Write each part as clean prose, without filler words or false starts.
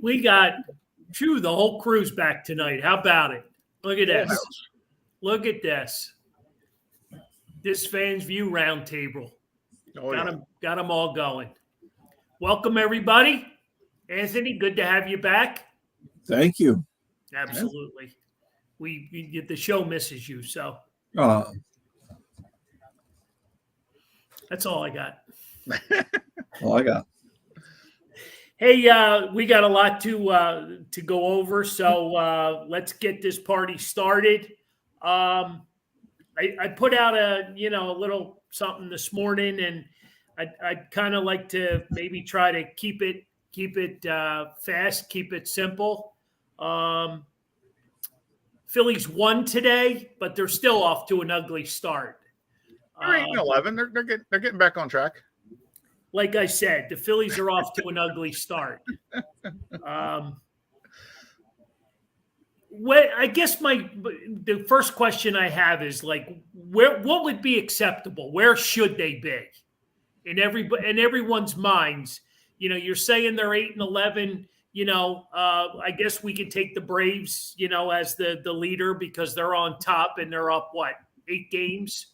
We got the whole crew's back tonight. How about it? Look at this. Look at this. This Fans View Roundtable. Got them all going. Welcome, everybody. Anthony, good to have you back. Thank you. Absolutely. We the show misses you, so. That's all I got. All I got. Hey, we got a lot to go over, so let's get this party started. I put out a little something this morning, and I'd kind of like to maybe try to keep it fast, keep it simple. Phillies won today, but they're still off to an ugly start. They're 8-11. They're getting back on track. Like I said, the Phillies are off to an ugly start. I guess the first question I have is what would be acceptable? Where should they be? In everyone's minds, you're saying they're 8-11. I guess we could take the Braves, as the leader because they're on top and they're up 8 games.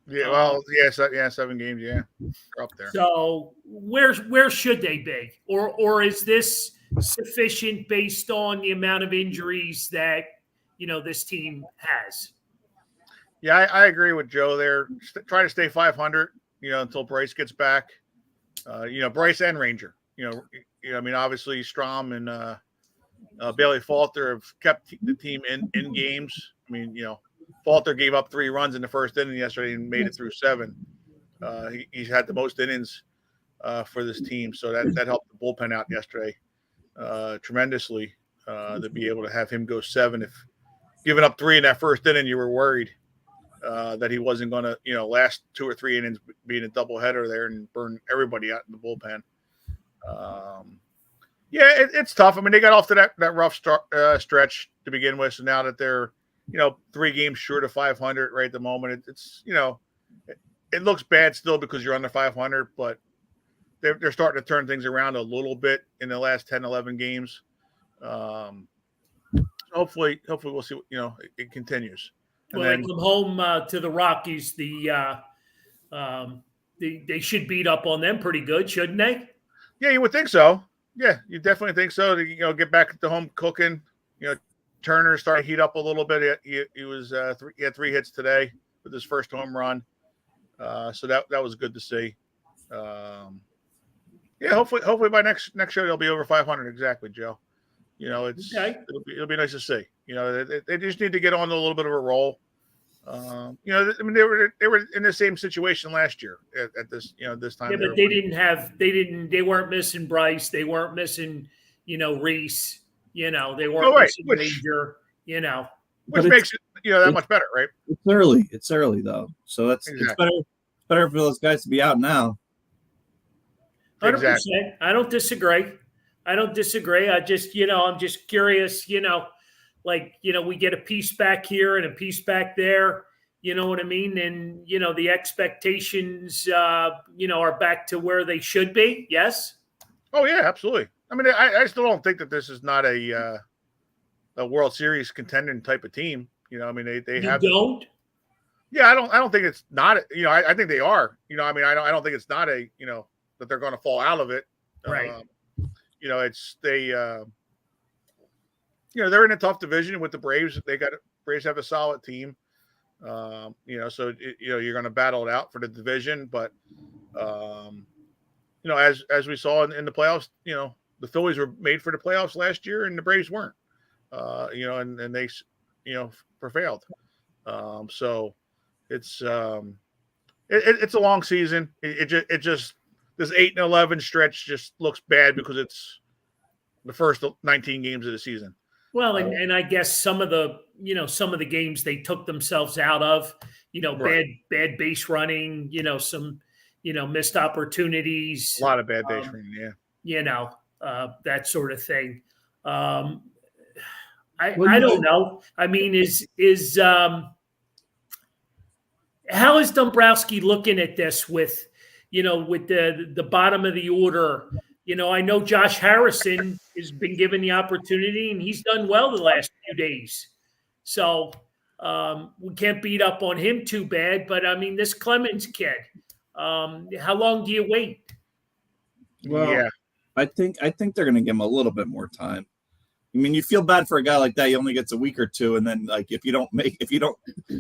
Yeah, well, 7 games, yeah, they're up there. So where should they be, or is this sufficient based on the amount of injuries that this team has? Yeah, I agree with Joe there. Try to stay 500, until Bryce gets back. Bryce and Ranger. Obviously Strom and Bailey Falter have kept the team in games. Falter gave up 3 runs in the first inning yesterday and made it through 7. He's had the most innings for this team, so that helped the bullpen out yesterday tremendously to be able to have him go 7. If giving up 3 in that first inning, you were worried that he wasn't going to, last 2 or 3 innings being a doubleheader there and burn everybody out in the bullpen. It's tough. They got off to that rough stretch to begin with, so now that they're 3 games short of 500 right at the moment. It's it looks bad still because you're under 500, but they're starting to turn things around a little bit in the last 10, 11 games. Hopefully we'll see. It continues. And then come home to the Rockies. They should beat up on them pretty good, shouldn't they? Yeah, you would think so. Yeah, you definitely think so. To get back to home cooking. Turner started to heat up a little bit. He had 3 hits today with his first home run, so that was good to see. Hopefully by next show they'll be over 500 exactly, Joe. Okay. It'll be nice to see. They just need to get on a little bit of a roll. They were in the same situation last year at this this time. Yeah, but they weren't missing Bryce. They weren't missing Reese. They weren't missing Ranger. Which makes it that much better, right? It's early though, so it's better for those guys to be out now. 100%. Exactly. I don't disagree. I just I'm just curious. We get a piece back here and a piece back there. You know what I mean? And the expectations are back to where they should be. Yes. Oh yeah, absolutely. I still don't think that this is not a World Series contending type of team. They have. You don't? Yeah, I don't think it's not. I think they are. I don't think it's not that they're going to fall out of it. Right. It's they're in a tough division with the Braves. Braves have a solid team. So you're going to battle it out for the division, but as we saw in the playoffs, the Phillies were made for the playoffs last year, and the Braves weren't. And they, prevailed. So it's it's a long season. It just this 8-11 stretch just looks bad because it's the first 19 games of the season. Well, and I guess some of the games they took themselves out of, Right. bad base running, some missed opportunities. A lot of bad base running, yeah. That sort of thing. I don't know. How is Dombrowski looking at this with the bottom of the order I know Josh Harrison has been given the opportunity, and he's done well the last few days. So we can't beat up on him too bad. But I mean, this Clemens kid, how long do you wait? Well, Yeah. I think they're going to give him a little bit more time. I mean, you feel bad for a guy like that. He only gets a week or two, and then like if you don't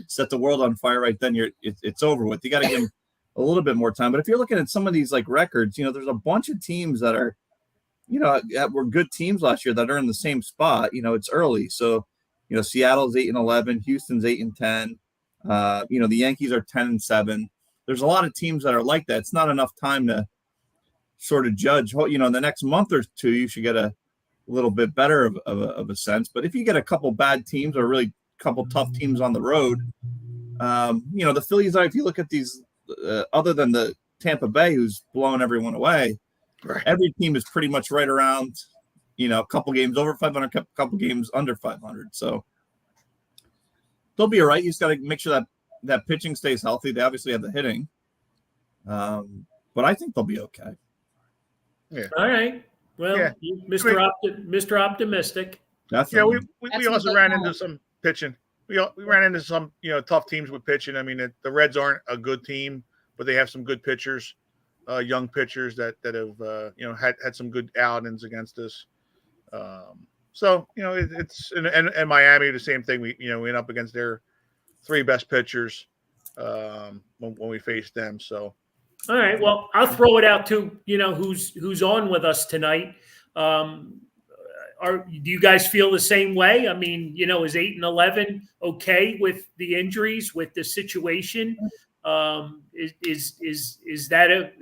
set the world on fire right then, it's over with. You got to give him a little bit more time. But if you're looking at some of these like records, there's a bunch of teams that are, that were good teams last year that are in the same spot. It's early, so Seattle's 8-11, Houston's 8-10. The Yankees are 10-7. There's a lot of teams that are like that. It's not enough time to sort of judge. In the next month or two, you should get a little bit better of a sense. But if you get a couple bad teams or really couple tough teams on the road, the Phillies are, if you look at these, other than the Tampa Bay, who's blowing everyone away, Right. every team is pretty much right around, a couple games over 500, a couple games under 500. So they'll be all right. You just got to make sure that pitching stays healthy. They obviously have the hitting. But I think they'll be okay. Yeah. All right. Well, Yeah. Mr. Optimistic. Definitely. We also ran into some pitching. We ran into some tough teams with pitching. I mean, the Reds aren't a good team, but they have some good pitchers, young pitchers that have had some good outings against us. So it's and Miami the same thing. We went up against their three best pitchers when we faced them. So. All right. Well, I'll throw it out to who's on with us tonight. Do you guys feel the same way? I mean, is 8-11 okay with the injuries, with the situation? Is that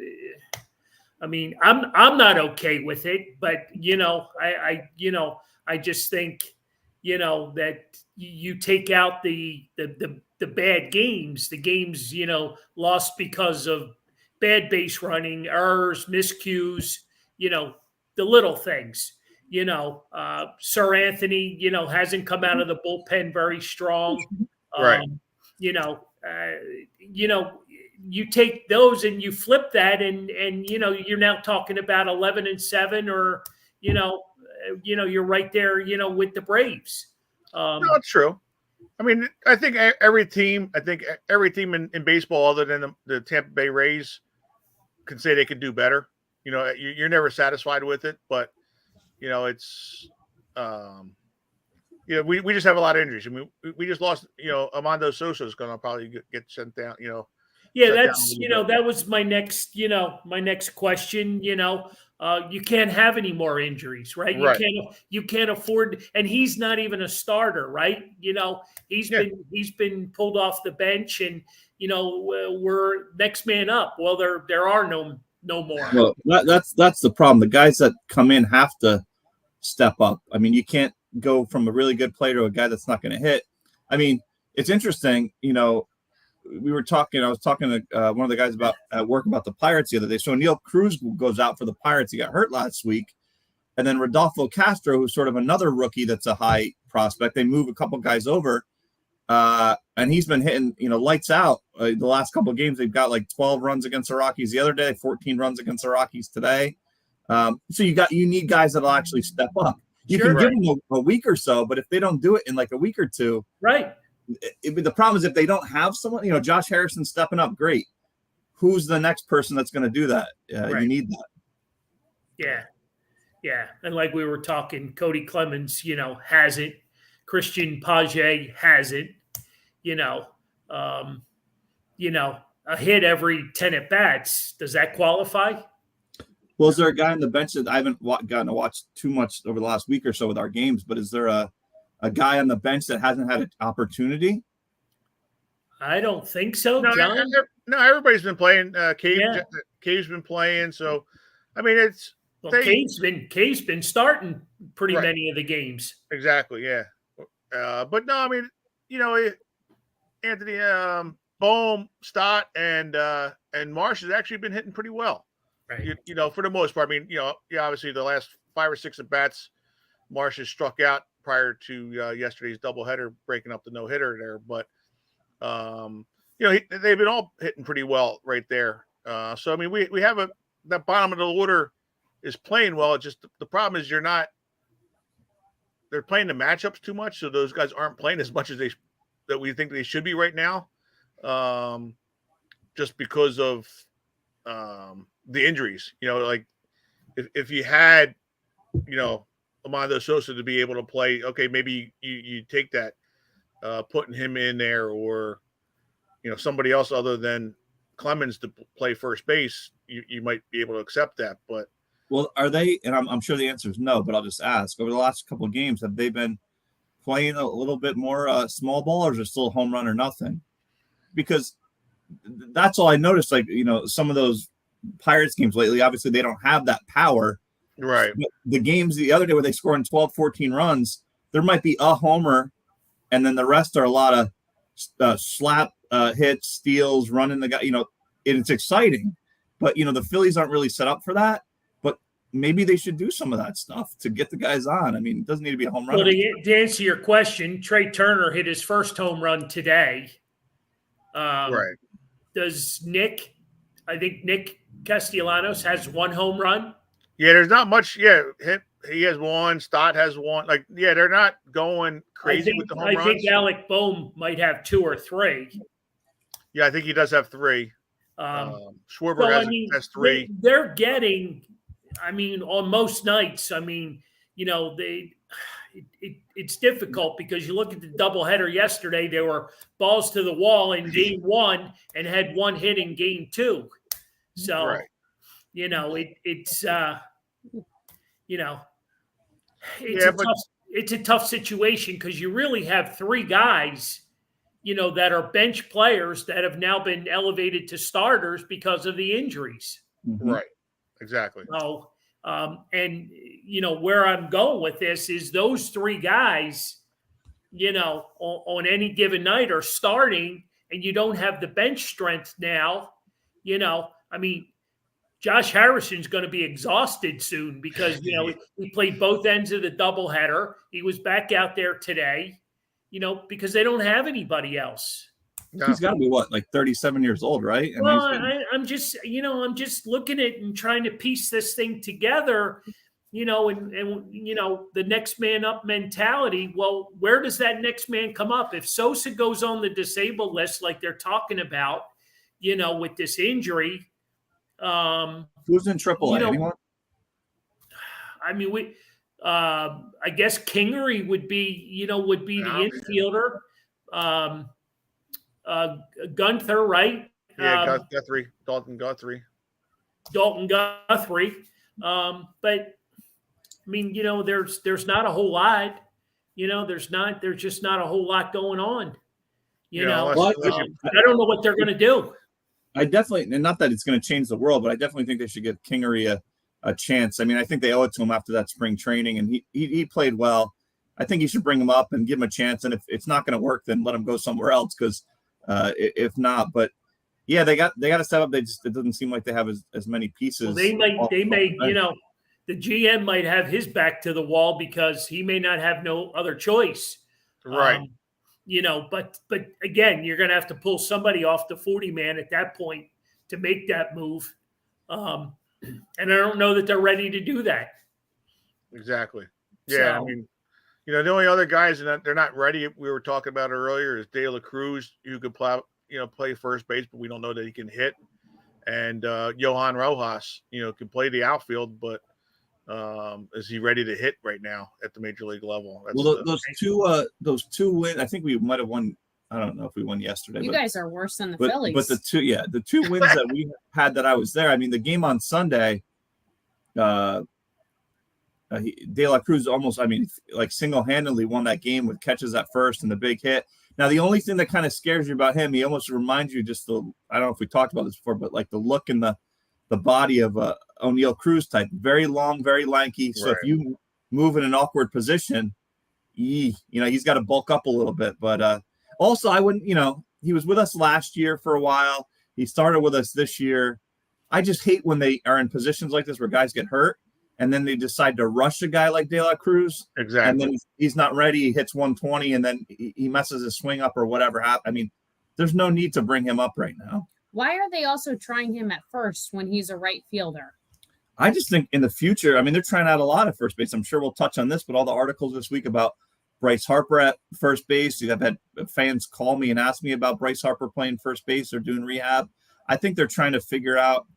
I mean, I'm not okay with it, but I just think that you take out the bad games, the games lost because of bad base running, errors, miscues, the little things. Sir Anthony, hasn't come out of the bullpen very strong. Right. You take those and you flip that, and you're now talking about 11-7, or you're right there, with the Braves. No, it's true. I mean, I think every team in baseball, other than the Tampa Bay Rays, can say they could do better. You're never satisfied with it, but it's we just have a lot of injuries. I mean, we just lost. Armando Sosa is going to probably get sent down. Yeah, that's that was my next question. You can't have any more injuries, right? Right. You can't afford, and he's not even a starter, right? He's been pulled off the bench, and we're next man up. Well, there are no more. Well, that's the problem. The guys that come in have to step up. I mean, you can't go from a really good player to a guy that's not going to hit. I mean, it's interesting. I was talking to one of the guys at work about the Pirates the other day. So Neil Cruz goes out for the Pirates. He got hurt last week. And then Rodolfo Castro, who's sort of another rookie that's a high prospect, they move a couple guys over. And he's been hitting, lights out. The last couple of games, they've got like 12 runs against the Rockies the other day, 14 runs against the Rockies today. So you need guys that'll actually step up. You can give them a week or so, but if they don't do it in like a week or two, right. The problem is if they don't have someone, Josh Harrison stepping up, great. Who's the next person that's going to do that? Right. You need that. Yeah. And like we were talking, Cody Clemens, hasn't. Christian Page hasn't. A hit every 10 at bats. Does that qualify? Well, is there a guy on the bench that I haven't gotten to watch too much over the last week or so with our games, but is there a guy on the bench that hasn't had an opportunity? I don't think so, no, John. No, everybody's been playing. Cave's been playing. So, I mean, it's Cave's been starting pretty many of the games. Exactly, yeah. But no, I mean, Anthony, Bohm, Stott, and Marsh has actually been hitting pretty well. Right. For the most part. I mean, obviously the last 5 or 6 at bats, Marsh has struck out prior to yesterday's doubleheader, breaking up the no-hitter there. But they've been all hitting pretty well right there. So I mean, we have that bottom of the order is playing well. It's just the problem is they're playing the matchups too much, so those guys aren't playing as much as that we think they should be right now. Just because of the injuries. Like if you had, Amando Sosa to be able to play, okay, maybe you take that, putting him in there, or somebody else other than Clemens to play first base, you might be able to accept that. But well, are they? And I'm sure the answer is no, but I'll just ask. Over the last couple of games, have they been playing a little bit more small ball, or is it still home run or nothing? Because that's all I noticed. Like, some of those Pirates games lately, obviously they don't have that power. right. But the games the other day where they scored 12, 14 runs, there might be a homer, and then the rest are a lot of slap hits, steals, running the guy, and it's exciting. But, the Phillies aren't really set up for that. But maybe they should do some of that stuff to get the guys on. I mean, it doesn't need to be a home run. Well, to answer your question, Trey Turner hit his first home run today. Right. Does I think Nick Castellanos has one home run. Yeah, there's not much. Yeah, he has one. Stott has one. Like, yeah, they're not going crazy with the home runs. I think Alec Boehm might have 2 or 3. Yeah, I think he does have 3. Schwarber has 3. They're getting, on most nights, it's difficult because you look at the doubleheader yesterday, there were balls to the wall in game 1 and had 1 hit in game 2. So, right. It's a tough situation because you really have 3 guys, that are bench players that have now been elevated to starters because of the injuries. Mm-hmm. Right. Exactly. So, where I'm going with this is those 3 guys, on any given night are starting, and you don't have the bench strength now. Josh Harrison's going to be exhausted soon because, he played both ends of the doubleheader. He was back out there today, because they don't have anybody else. No. He's got to be like 37 years old, right? Well, I'm just looking at and trying to piece this thing together, and the next man up mentality. Well, where does that next man come up? If Sosa goes on the disabled list, like they're talking about, with this injury, who's in AAA? Anyone? I guess Kingery would be the infielder. Gunther, right? Yeah, Guthrie, Dalton Guthrie. But there's not a whole lot. There's just not a whole lot going on. I don't know what they're going to do. I definitely, and not that it's going to change the world, but I definitely think they should give Kingery a chance. I think they owe it to him after that spring training, and he played well. I think you should bring him up and give him a chance. And if it's not going to work, then let him go somewhere else. Because if not, but yeah, they got to step up. It doesn't seem like they have as many pieces. Well, they may, the GM might have his back to the wall because he may not have no other choice. Right. But again, you're going to have to pull somebody off the 40 man at that point to make that move. And I don't know that they're ready to do that. Exactly. Yeah. So, the only other guys that they're not ready, we were talking about earlier, is De La Cruz, who could play first base, but we don't know that he can hit. And Johan Rojas, can play the outfield, but is he ready to hit right now at the major league level? Those two wins, I think we might have won. I don't know if we won yesterday. You guys are worse than the Phillies. But the two wins that we had that I was there. The game on Sunday, De La Cruz almost, like single-handedly won that game with catches at first and the big hit. Now, the only thing that kind of scares you about him, he almost reminds you I don't know if we talked about this before, but like the look and the body of O'Neal Cruz type, very long, very lanky. So Right. if you move in an awkward position, he's got to bulk up a little bit. But also, I wouldn't, he was with us last year for a while. He started with us this year. I just hate when they are in positions like this where guys get hurt and then they decide to rush a guy like De La Cruz. Exactly. And then he's not ready. He hits 120 and then he messes his swing up or whatever happened. There's no need to bring him up right now. Why are they also trying him at first when he's a right fielder? I just think in the future, I mean, they're trying out a lot at first base. I'm sure we'll touch on this, but all the articles this week about Bryce Harper at first base. I've had fans call me and ask me about Bryce Harper playing first base or doing rehab. I think they're trying to figure out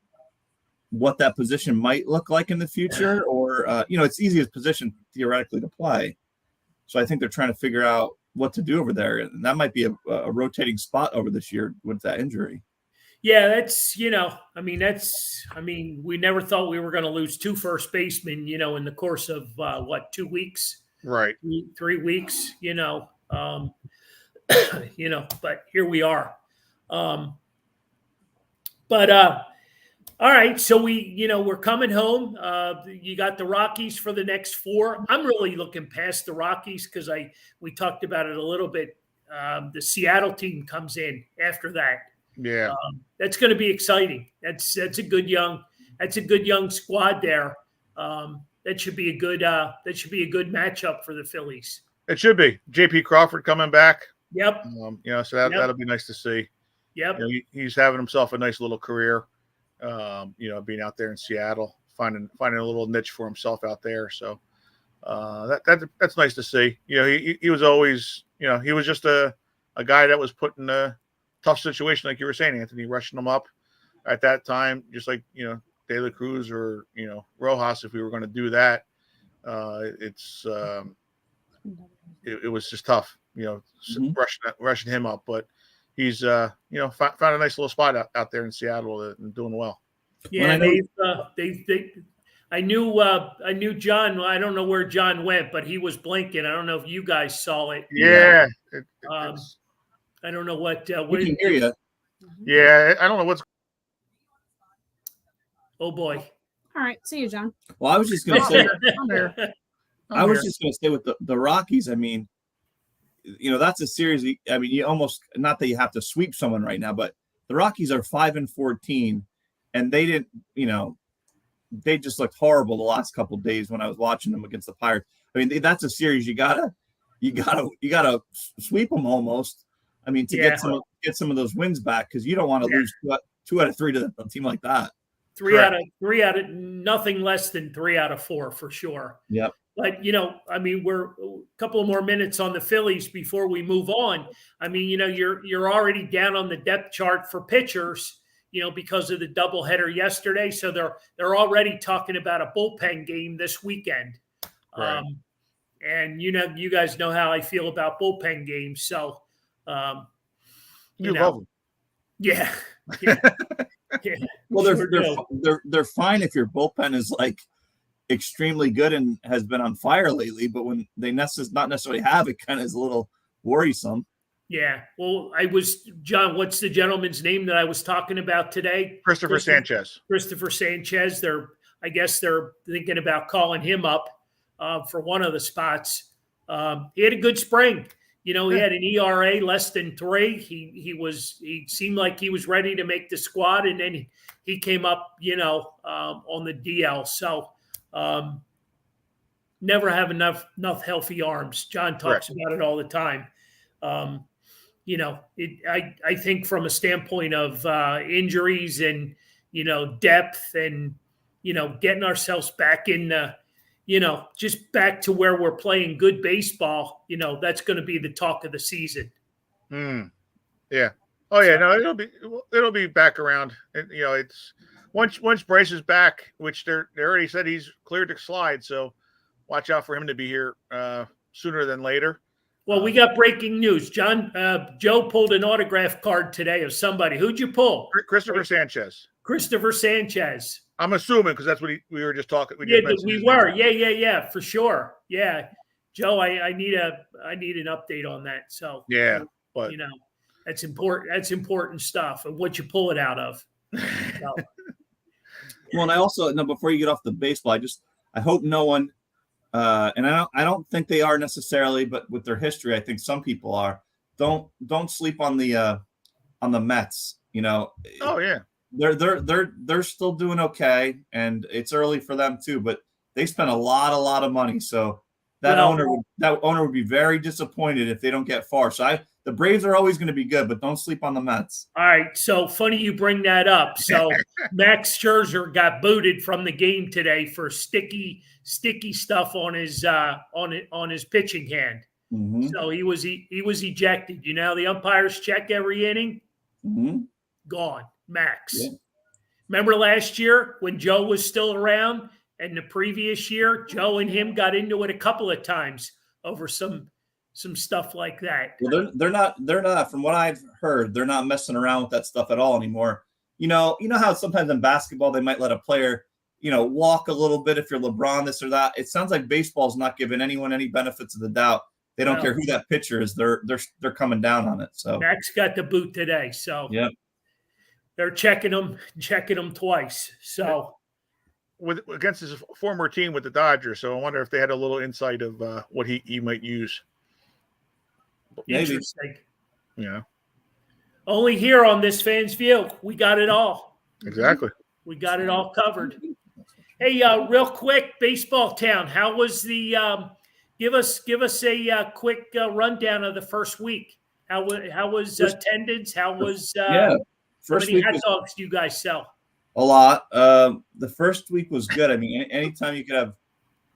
what that position might look like in the future, or it's the easiest position theoretically to play. So I think they're trying to figure out what to do over there, and that might be a rotating spot over this year with that injury. Yeah, that's we never thought we were going to lose 2 first basemen, in the course of 2 weeks, Right. 3 weeks, but here we are. All right, so we're coming home. You got the Rockies for the next 4. I'm really looking past the Rockies because we talked about it a little bit. The Seattle team comes in after that. Yeah, that's going to be exciting. That's a good young squad there. That should be a good matchup for the Phillies. it should be. J.P. Crawford coming back. Yep. So that'll be nice to see. Yep. He's having himself a nice little career. Being out there in Seattle, finding a little niche for himself out there. So that's nice to see. He was always, he was just a guy that was put in a tough situation, like you were saying, Anthony, rushing him up at that time, just like, De La Cruz or, Rojas, if we were going to do that. It was just tough, rushing him up, but he's, found a nice little spot out there in Seattle and doing well. Yeah, I knew John. I don't know where John went, but he was blinking. I don't know if you guys saw it. Yeah. I don't know what. We can hear you. Yeah, I don't know what's. Oh boy! All right, see you, John. Well, I was just going to say. I'm here. I was just going to say with the Rockies. I mean, that's a series. I mean, you almost, not that you have to sweep someone right now, but the Rockies are 5-14, and they didn't. They just looked horrible the last couple of days when I was watching them against the Pirates. I mean, that's a series you gotta sweep them almost. I mean, to get some of those wins back, because you don't want to lose 2 out of 3 to a team like that. 3 out of nothing less than 3 out of 4 for sure. Yep. But we're a couple of more minutes on the Phillies before we move on. I mean, you're already down on the depth chart for pitchers, because of the doubleheader yesterday. So they're already talking about a bullpen game this weekend. Right. And you guys know how I feel about bullpen games. So You love them. Yeah. Well, they're fine if your bullpen is like extremely good and has been on fire lately, but when they not necessarily have, it kind of is a little worrisome. Yeah. Well, John, what's the gentleman's name that I was talking about today? Christopher Sanchez. Christopher Sanchez. I guess they're thinking about calling him up for one of the spots. He had a good spring. He had an ERA less than 3. He seemed like he was ready to make the squad, and then he came up, on the DL. So never have enough healthy arms. John talks about it all the time. I think from a standpoint of injuries and, depth and, getting ourselves back in just back to where we're playing good baseball, that's going to be the talk of the season. Yeah. Oh yeah. No, it'll be back around. It's once Bryce is back, which they already said he's cleared to slide. So watch out for him to be here sooner than later. Well, we got breaking news. Joe pulled an autograph card today of somebody. Who'd you pull? Christopher Sanchez. Christopher Sanchez. I'm assuming because that's what we were just talking. We were. Yeah, for sure. Yeah, Joe, I need an update on that. So yeah, but that's important. That's important stuff. And what you pull it out of. So. Well, and I also before you get off the baseball, I hope no one, and I don't think they are necessarily, but with their history, I think some people are. Don't sleep on the Mets. Oh yeah. They're still doing okay, and it's early for them too. But they spent a lot of money, so that owner would be very disappointed if they don't get far. So the Braves are always going to be good, but don't sleep on the Mets. All right, so funny you bring that up. So Max Scherzer got booted from the game today for sticky stuff on his pitching hand. Mm-hmm. So he was ejected. You know, the umpires check every inning. Mm-hmm. Gone, Max. Yeah. Remember last year when Joe was still around, and the previous year, Joe and him got into it a couple of times over some stuff like that. Well, they're not. From what I've heard, they're not messing around with that stuff at all anymore. You know how sometimes in basketball they might let a player, walk a little bit if you're LeBron, this or that. It sounds like baseball's not giving anyone any benefits of the doubt. They don't care who that pitcher is. They're coming down on it. So Max got the boot today. So yeah, they're checking him twice. So against his former team with the Dodgers. So I wonder if they had a little insight of what he might use. Maybe. Interesting. Yeah. Only here on this Fan's View, we got it all. Exactly. We got it all covered. Hey, real quick, Baseball Town. How was the? Give us a quick rundown of the first week. How was attendance? How was? Yeah. How many hot dogs do you guys sell? A lot. The first week was good. I mean, anytime you could have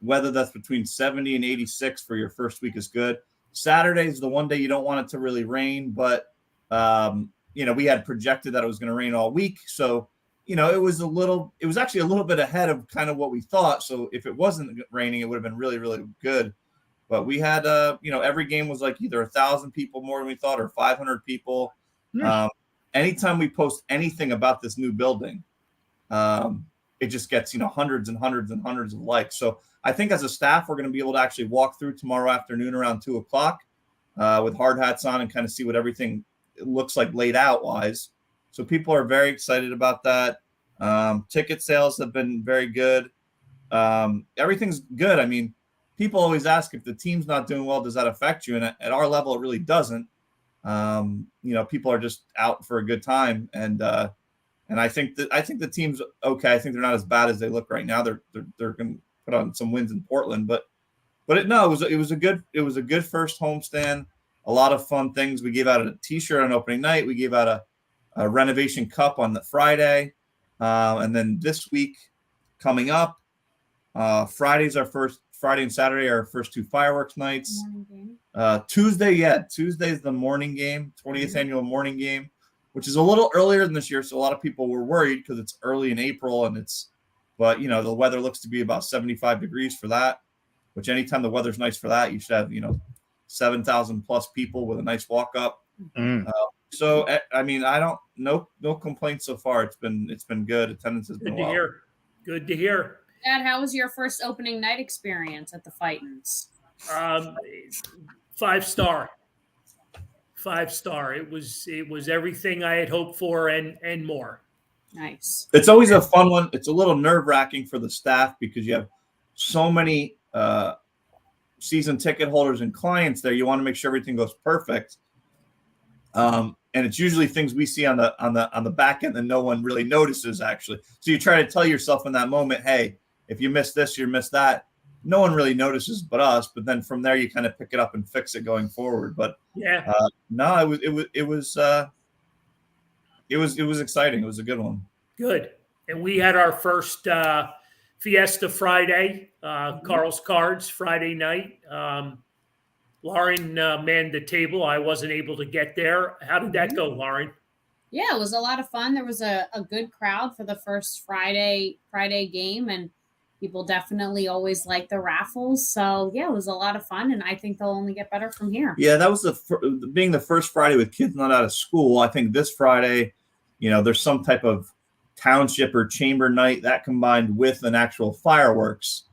weather that's between 70 and 86 for your first week is good. Saturday is the one day you don't want it to really rain, but we had projected that it was going to rain all week. So, it was actually a little bit ahead of kind of what we thought. So if it wasn't raining, it would have been really, really good. But we had, every game was like either 1,000 people more than we thought or 500 people. Anytime we post anything about this new building, it just gets, hundreds and hundreds and hundreds of likes. So I think as a staff, we're going to be able to actually walk through tomorrow afternoon around 2:00 with hard hats on and kind of see what everything looks like laid out wise. So people are very excited about that. Ticket sales have been very good. Everything's good. I mean, people always ask if the team's not doing well, does that affect you? And at our level, it really doesn't. People are just out for a good time. And I think the team's okay. I think they're not as bad as they look right now. They're going to put on some wins in Portland, but it was a good first homestand. A lot of fun things. We gave out a T-shirt on opening night. We gave out a renovation cup on the Friday, and then this week coming up, Friday and Saturday are our first two fireworks nights. Tuesday is the morning game, 20th annual morning game, which is a little earlier than this year. So a lot of people were worried because it's early in April but the weather looks to be about 75 degrees for that, which anytime the weather's nice for that, you should have, 7,000 plus people with a nice walk up. So, I mean, no complaints so far. It's been good. Attendance has been well. Good to hear. Dad, how was your first opening night experience at the Fightins? 5-star. 5-star. It was everything I had hoped for and more. Nice. It's always a fun one. It's a little nerve-wracking for the staff because you have so many season ticket holders and clients there. You want to make sure everything goes perfect. And it's usually things we see on the back end that no one really notices actually. So you try to tell yourself in that moment, hey, if you miss this, you miss that. No one really notices but us. But then from there, you kind of pick it up and fix it going forward. But yeah, it was exciting. It was a good one. Good. And we had our first Fiesta Friday, Carl's Cards Friday night. Lauren manned the table. I wasn't able to get there. How did that go, Lauren? Yeah, it was a lot of fun. There was a good crowd for the first Friday game, and people definitely always like the raffles. So, yeah, it was a lot of fun, and I think they'll only get better from here. Yeah, that was being the first Friday with kids not out of school. I think this Friday, there's some type of township or chamber night that combined with an actual fireworks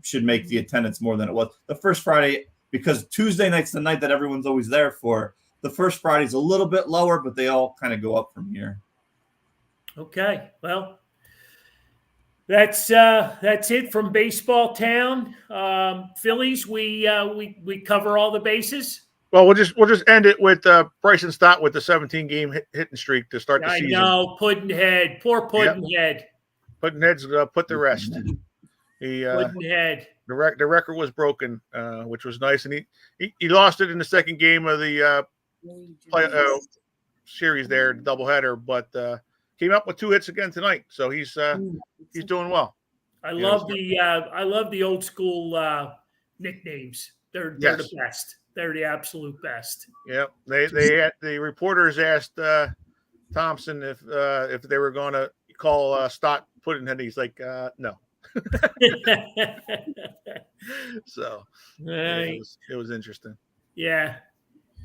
should make the attendance more than it was. The first Friday, because Tuesday night's the night that everyone's always there for, the first Friday's a little bit lower, but they all kind of go up from here. Okay, well, that's it from Baseball Town. Phillies, we cover all the bases. Well, we'll just end it with Bryson Stott with the 17-game hitting streak to start the season. I know, Puddinhead, poor Puddinhead. Puddinhead's put the rest. Puddinhead. The record was broken, which was nice, and he lost it in the second game of the series there, the doubleheader, but came up with 2 hits again tonight, so he's doing well. I love the old school nicknames. They're the best. They're the absolute best. Yeah, the reporters asked Thompson if they were going to call Stott Puddinhead. He's like, no. So it was interesting. Yeah.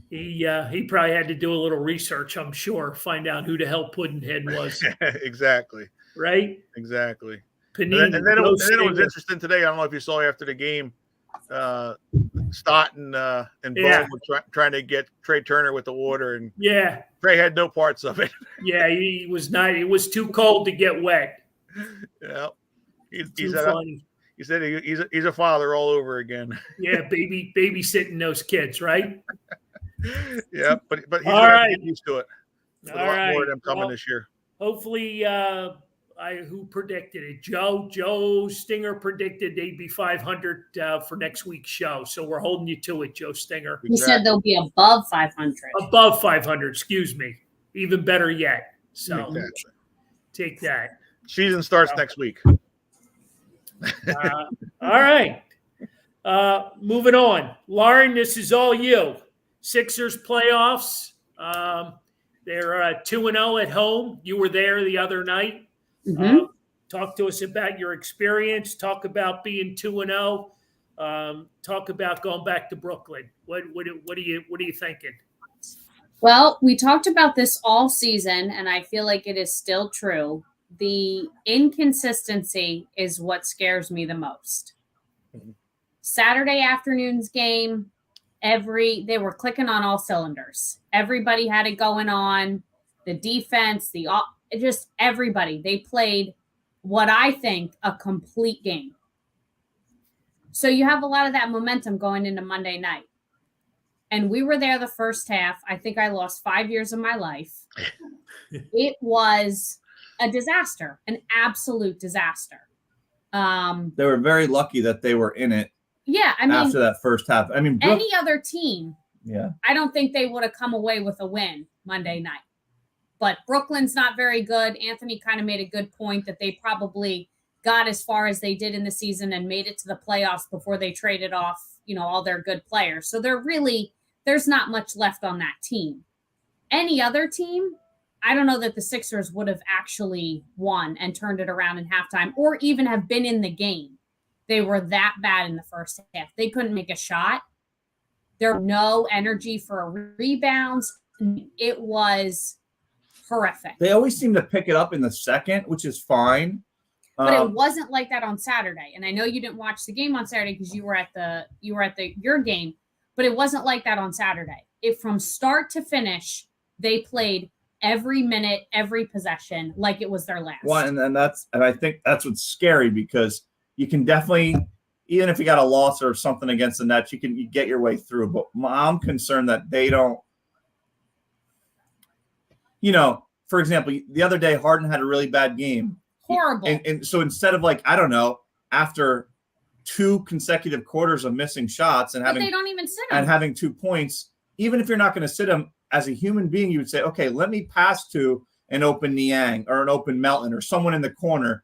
He probably had to do a little research, I'm sure, find out who the hell Puddinhead was. Exactly. Right? Exactly. Panini, and then it was interesting today. I don't know if you saw after the game, Stott and Bone were trying to get Trey Turner with the water, and Trey had no parts of it. Yeah, he was not. It was too cold to get wet. Yeah, he's funny. He said he's a father all over again. Yeah, babysitting those kids, right? Yeah, but he's all right. Get used to it. There's a lot more of them coming this year. Hopefully, who predicted it? Joe Stinger predicted they'd be 500 for next week's show. So we're holding you to it, Joe Stinger. He said they'll be above 500. Above 500, excuse me. Even better yet. So take that. Season starts next week. All right. Moving on. Lauren, this is all you. Sixers playoffs. They're 2-0 at home. You were there the other night. Mm-hmm. Talk to us about your experience. Talk about being 2-0. Talk about going back to Brooklyn. What are you thinking? Well, we talked about this all season, and I feel like it is still true. The inconsistency is what scares me the most. Mm-hmm. Saturday afternoon's game, they were clicking on all cylinders. Everybody had it going on. The defense, just everybody. They played what I think a complete game. So you have a lot of that momentum going into Monday night. And we were there the first half. I think I lost 5 years of my life. It was a disaster, an absolute disaster. They were very lucky that they were in it. Yeah, I mean, after that first half, I mean, any other team, I don't think they would have come away with a win Monday night. But Brooklyn's not very good. Anthony kind of made a good point that they probably got as far as they did in the season and made it to the playoffs before they traded off, all their good players. So there's not much left on that team. Any other team, I don't know that the Sixers would have actually won and turned it around in halftime or even have been in the game. They were that bad in the first half. They couldn't make a shot. There was no energy for rebounds. It was horrific. They always seem to pick it up in the second, which is fine. But it wasn't like that on Saturday. And I know you didn't watch the game on Saturday because you were at your game, but it wasn't like that on Saturday. From start to finish, they played every minute, every possession like it was their last. Well, and I think that's what's scary because you can definitely, even if you got a loss or something against the Nets, you get your way through. But I'm concerned that they don't, for example, the other day, Harden had a really bad game. Horrible. And so instead of after 2 consecutive quarters of missing shots and they don't even sit him. And having 2 points, even if you're not going to sit him as a human being, you would say, okay, let me pass to an open Niang or an open Melton or someone in the corner.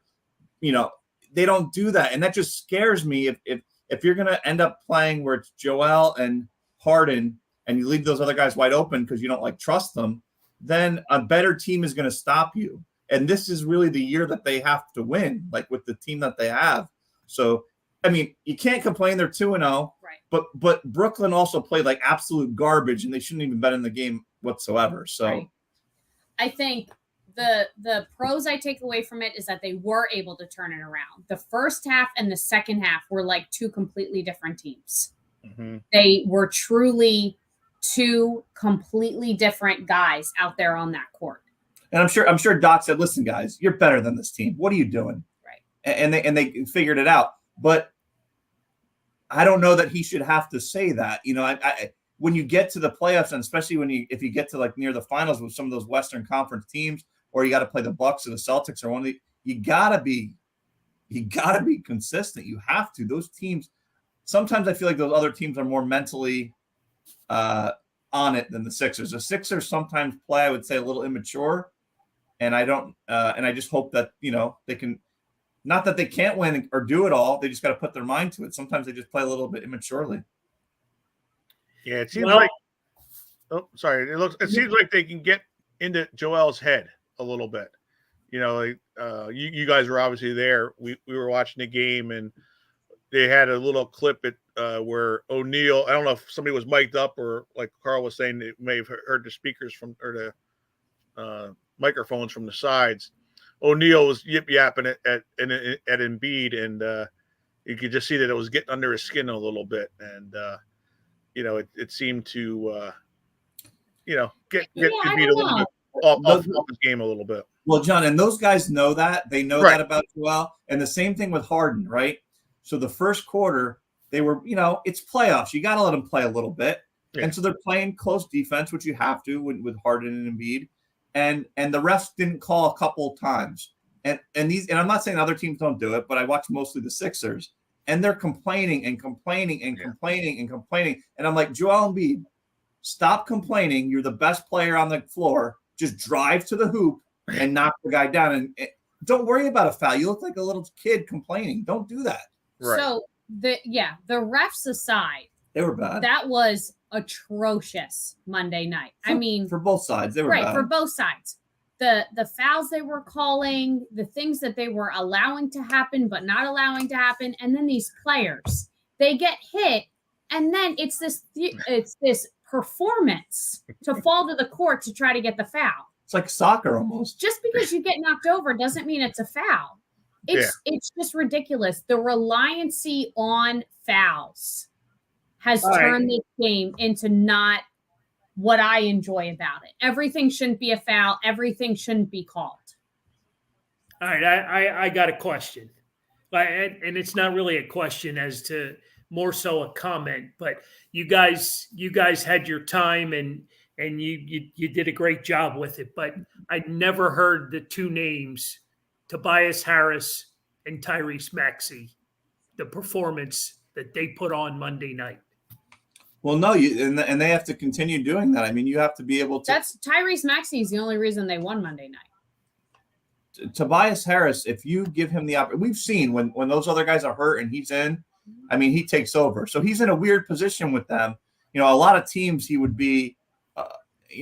They don't do that. And that just scares me if you're going to end up playing where it's Joel and Harden and you leave those other guys wide open because you don't trust them, then a better team is going to stop you. And this is really the year that they have to win, with the team that they have. So, I mean, you can't complain. They're 2-0, right? But Brooklyn also played absolute garbage, and they shouldn't even been in the game whatsoever. So, right. I think the pros I take away from it is that they were able to turn it around. The first half and the second half were like 2 completely different teams. Mm-hmm. They were truly 2 completely different guys out there on that court. And I'm sure Doc said, "Listen, guys, you're better than this team. What are you doing?" Right. And they figured it out. But I don't know that he should have to say that. When you get to the playoffs, and especially if you get to near the finals with some of those Western Conference teams, or you got to play the Bucks or the Celtics or one of you got to be You got to be consistent. You have to. Those teams, sometimes I feel like those other teams are more mentally on it than the Sixers. The Sixers sometimes play, I would say, a little immature, and I don't, and I just hope that they can. Not that they can't win or do it all. They just got to put their mind to it. Sometimes they just play a little bit immaturely. Yeah, it seems like. Oh, sorry. It seems like they can get into Joel's head a little bit. You guys were obviously there. We were watching the game, and they had a little clip where O'Neal. I don't know if somebody was mic'd up or, like Carl was saying, they may have heard the speakers or the microphones from the sides. O'Neal was yip-yapping at Embiid, and you could just see that it was getting under his skin a little bit, and it seemed to get Embiid a little bit off his game a little bit. Well, John, and those guys know that. They know that about Joel, and the same thing with Harden, right? So the first quarter, they were, it's playoffs. You got to let them play a little bit, and so they're playing close defense, which you have to with Harden and Embiid. And the refs didn't call a couple of times. And I'm not saying other teams don't do it, but I watch mostly the Sixers, and they're complaining and complaining and complaining and complaining. And I'm like, Joel Embiid, stop complaining. You're the best player on the floor. Just drive to the hoop and knock the guy down. And don't worry about a foul. You look like a little kid complaining. Don't do that. Right. So the refs aside, they were bad. That was atrocious Monday night. For both sides, they were bad. For both sides. The fouls they were calling, the things that they were allowing to happen but not allowing to happen, and then these players, they get hit, and then it's this performance to fall to the court to try to get the foul. It's like soccer almost. Just because you get knocked over doesn't mean it's a foul. It's just ridiculous. The reliancy on fouls has turned this game into not what I enjoy about it. Everything shouldn't be a foul. Everything shouldn't be called. All right, I got a question, and it's not really a question as to more so a comment. But you guys had your time, and you did a great job with it. But I never heard the two names, Tobias Harris and Tyrese Maxey, the performance that they put on Monday night. Well, no, and they have to continue doing that. I mean, you have to be able to. That's Tyrese Maxey is the only reason they won Monday night. Tobias Harris, if you give him the opportunity, we've seen when those other guys are hurt and he's in, I mean, he takes over. So he's in a weird position with them. A lot of teams he would be, a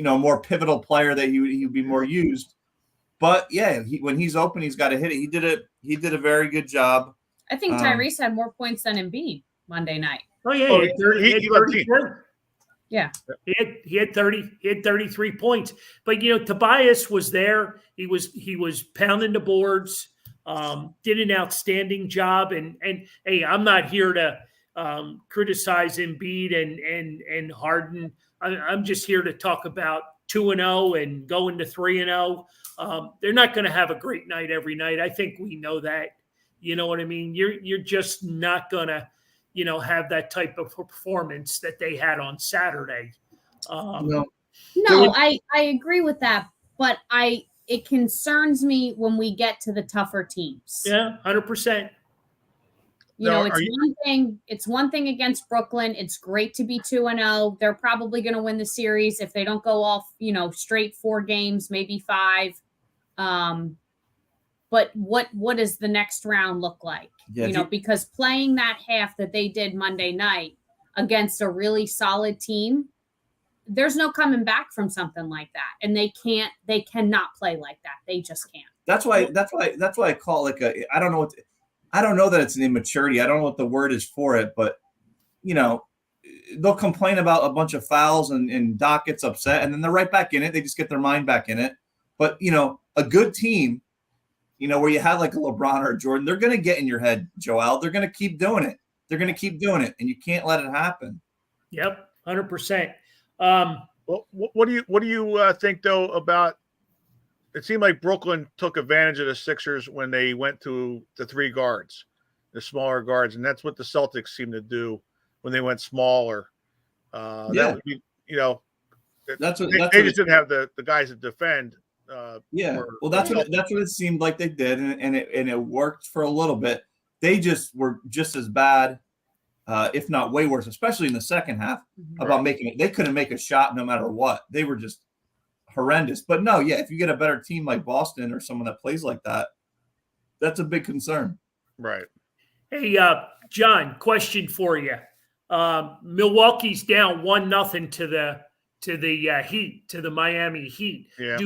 more pivotal player that he would be more used. But yeah, when he's open, he's got to hit it. He did a very good job. I think Tyrese had more points than Embiid Monday night. Oh yeah, he had 30. Yeah, he had 30. He had 33 points. But Tobias was there. He was pounding the boards. Did an outstanding job. And hey, I'm not here to criticize Embiid and Harden. I'm just here to talk about 2-0 and going to 3-0. They're not going to have a great night every night. I think we know that. You know what I mean? You're just not going to, have that type of performance that they had on Saturday. No, I agree with that, but it concerns me when we get to the tougher teams. Yeah, 100%. It's one thing against Brooklyn. It's great to be 2-0. They're probably going to win the series if they don't go off, straight 4 games, maybe 5. But what does the next round look like? Yeah, because playing that half that they did Monday night against a really solid team, there's no coming back from something like that. And they cannot play like that. They just can't. That's why I call it I don't know that it's an immaturity. I don't know what the word is for it, but they'll complain about a bunch of fouls and Doc gets upset and then they're right back in it. They just get their mind back in it. But a good team, where you have like a LeBron or a Jordan, they're going to get in your head, Joel. They're going to keep doing it. And you can't let it happen. Yep, 100%. Well, what do you think though about? It seemed like Brooklyn took advantage of the Sixers when they went to the 3 guards, the smaller guards, and that's what the Celtics seemed to do when they went smaller. That would be, they just didn't have the guys to defend Yeah, were- well, that's what it seemed like they did, and it worked for a little bit. They just were just as bad, if not way worse, especially in the second half, about making it. They couldn't make a shot no matter what. They were just horrendous. But no, yeah, if you get a better team like Boston or someone that plays like that, that's a big concern. Right. Hey, John, question for you. Milwaukee's down 1-0 to the Heat, to the Miami Heat. Yeah.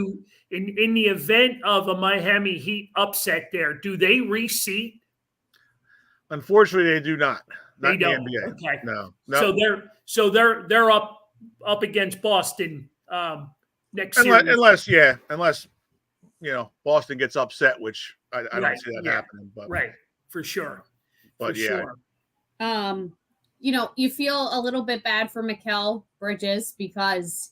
In the event of a Miami Heat upset there, do they reseat? Unfortunately, they do not. They Not in the don't. NBA. Okay. No. So they're up against Boston next series. Unless Boston gets upset, which I don't Right, see that yeah. happening. But Right, for sure. But For yeah. sure. You feel a little bit bad for Mikal Bridges because,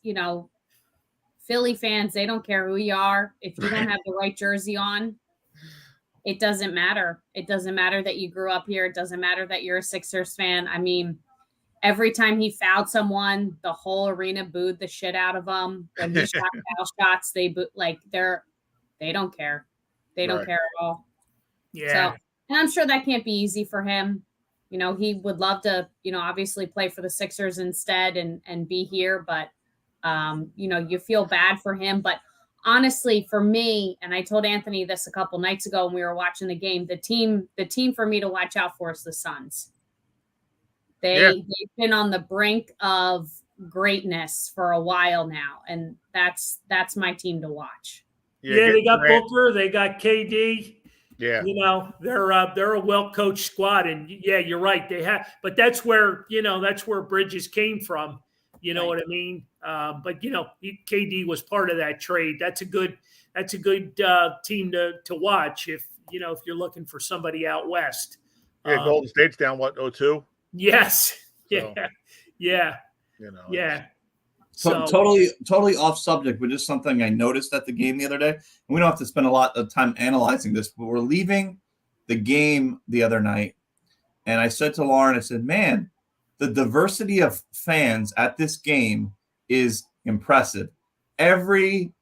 Philly fans, they don't care who you are. If you don't have the right jersey on, it doesn't matter. It doesn't matter that you grew up here. It doesn't matter that you're a Sixers fan. I mean, every time he fouled someone, the whole arena booed the shit out of him. When he shot foul shots, they don't care. They don't Right. care at all. Yeah. So, and I'm sure that can't be easy for him. He would love to, obviously play for the Sixers instead and be here, but you feel bad for him. But honestly, for me, and I told Anthony this a couple nights ago when we were watching the game, the team for me to watch out for is the Suns. They've been on the brink of greatness for a while now, and that's my team to watch. Yeah, they got Booker, they got KD. Yeah. They're a well-coached squad, and yeah, you're right. They have, but that's where Bridges came from. You know what I mean? But KD was part of that trade. That's a good team to watch if you're looking for somebody out west. Yeah, Golden State's down 0-2. Yes. So, Yeah. Yeah. So totally off subject, but just something I noticed at the game the other day. And we don't have to spend a lot of time analyzing this, but we're leaving the game the other night, and I said to Lauren, I said, "Man, the diversity of fans at this game is impressive. Every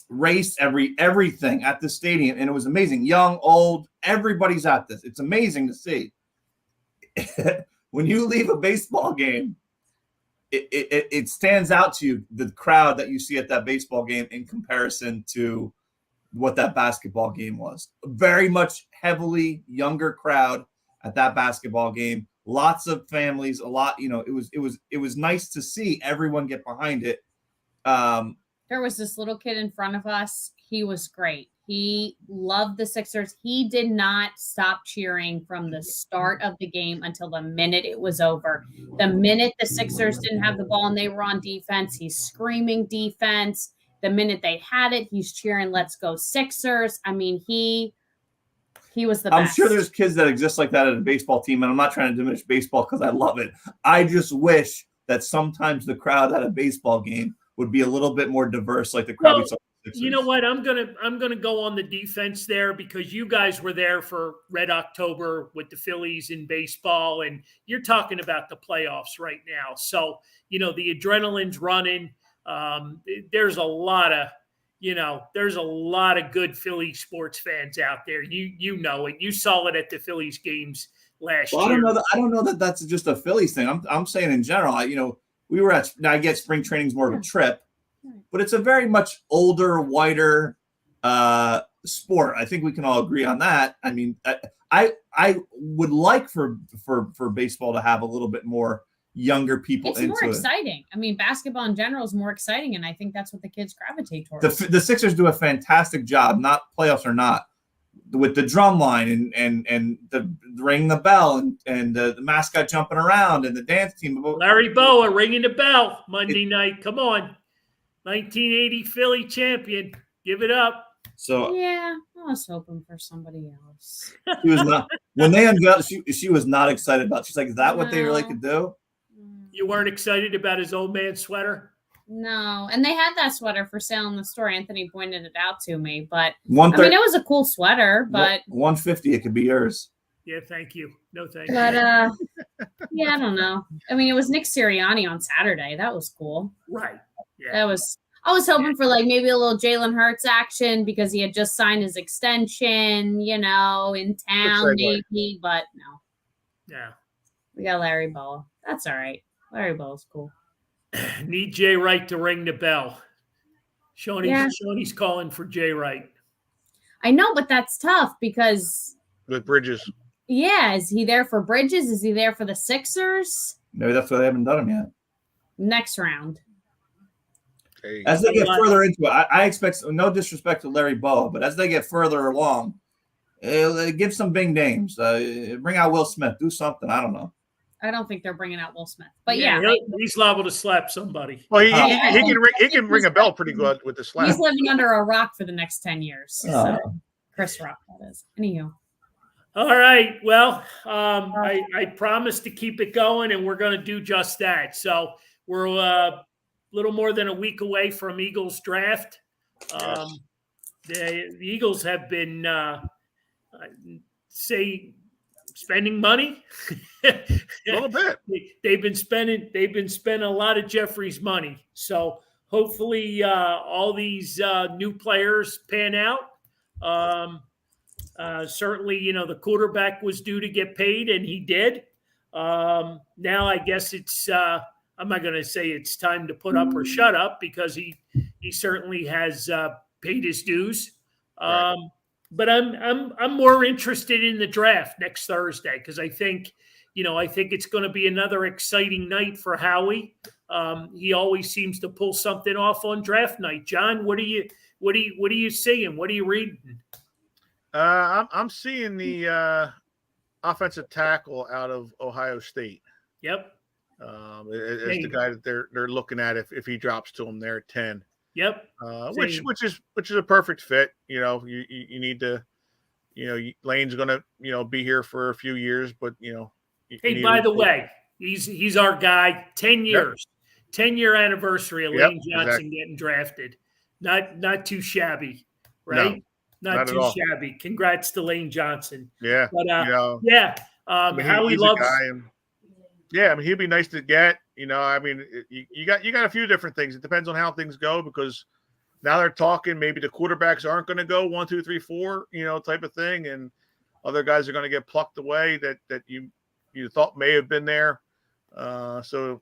race, everything at the stadium, and it was amazing. Young, old, everybody's at this. It's amazing to see." When you leave a baseball game, it stands out to you, the crowd that you see at that baseball game in comparison to what that basketball game was. Very much heavily younger crowd at that basketball game. Lots of families, a lot, it was nice to see everyone get behind it. There was this little kid in front of us. He was great. He loved the Sixers. He did not stop cheering from the start of the game until the minute it was over. The minute the Sixers didn't have the ball and they were on defense, he's screaming defense. The minute they had it, he's cheering, "Let's go Sixers." I mean, he was the best. I'm sure there's kids that exist like that at a baseball team, and I'm not trying to diminish baseball because I love it. I just wish that sometimes the crowd at a baseball game would be a little bit more diverse, like the crowd we saw. You know what? I'm gonna go on the defense there because you guys were there for Red October with the Phillies in baseball, and you're talking about the playoffs right now. So the adrenaline's running. There's a lot of good Philly sports fans out there. You know it. You saw it at the Phillies games last year. I don't know that that's just a Phillies thing. I'm saying in general. I get spring training's more of a trip. But it's a very much older, whiter sport. I think we can all agree on that. I mean, I would like for baseball to have a little bit more younger people it's into more it. Exciting. I mean, basketball in general is more exciting, and I think that's what the kids gravitate towards. The Sixers do a fantastic job, not playoffs or not, with the drum line and the ringing the bell and the mascot jumping around and the dance team. Larry Boa ringing the bell Monday night. Come on. 1980 Philly champion. Give it up. So yeah, I was hoping for somebody else. She was not when they unveiled. She was not excited about. She's like, "Is that what they really could do?" You weren't excited about his old man sweater? No, and they had that sweater for sale in the store. Anthony pointed it out to me, but it was a cool sweater. But $150, it could be yours. Yeah, thank you. No, thank you. But yeah, I don't know. I mean, it was Nick Sirianni on Saturday. That was cool. Right. Yeah. I was hoping for like maybe a little Jalen Hurts action because he had just signed his extension, in town maybe, but no. Yeah. We got Larry Boa. That's all right. Larry Boa's cool. Need Jay Wright to ring the bell. Shoney's calling for Jay Wright. I know, but that's tough because with Bridges. Yeah, is he there for Bridges? Is he there for the Sixers? Maybe that's why they haven't done him yet. Next round. As they get further into it, I expect, no disrespect to Larry Boa, but as they get further along, give some big names. Bring out Will Smith. Do something. I don't know. I don't think they're bringing out Will Smith, but he's liable to slap somebody. Well, he can ring a bell pretty good with the slap. He's living under a rock for the next 10 years. So. Chris Rock, that is. Anywho. All right. Well, I promised to keep it going, and we're going to do just that. So we're a little more than a week away from Eagles draft. The Eagles have been, spending money. A little bit. They've been spending a lot of Jeffrey's money. So hopefully all these new players pan out. Certainly, the quarterback was due to get paid, and he did. Now I guess it's I'm not going to say it's time to put up or shut up because he certainly has paid his dues. Right. But I'm more interested in the draft next Thursday because I think it's going to be another exciting night for Howie. He always seems to pull something off on draft night. John, what are you seeing? What are you reading? I'm seeing the offensive tackle out of Ohio State. Yep. Is the guy that they're looking at if he drops to him there at 10. Yep. Which is a perfect fit. You need to, Lane's going to, be here for a few years, but hey, by the way, he's our guy. 10 years, 10-year anniversary of Lane Johnson getting drafted. Not too shabby, right? No, not too at all. shabby. Congrats to Lane Johnson. Yeah. But how he loves. He'd be nice to get. You got a few different things. It depends on how things go because now they're talking. Maybe the quarterbacks aren't going to go 1, 2, 3, 4, type of thing, and other guys are going to get plucked away that you thought may have been there. So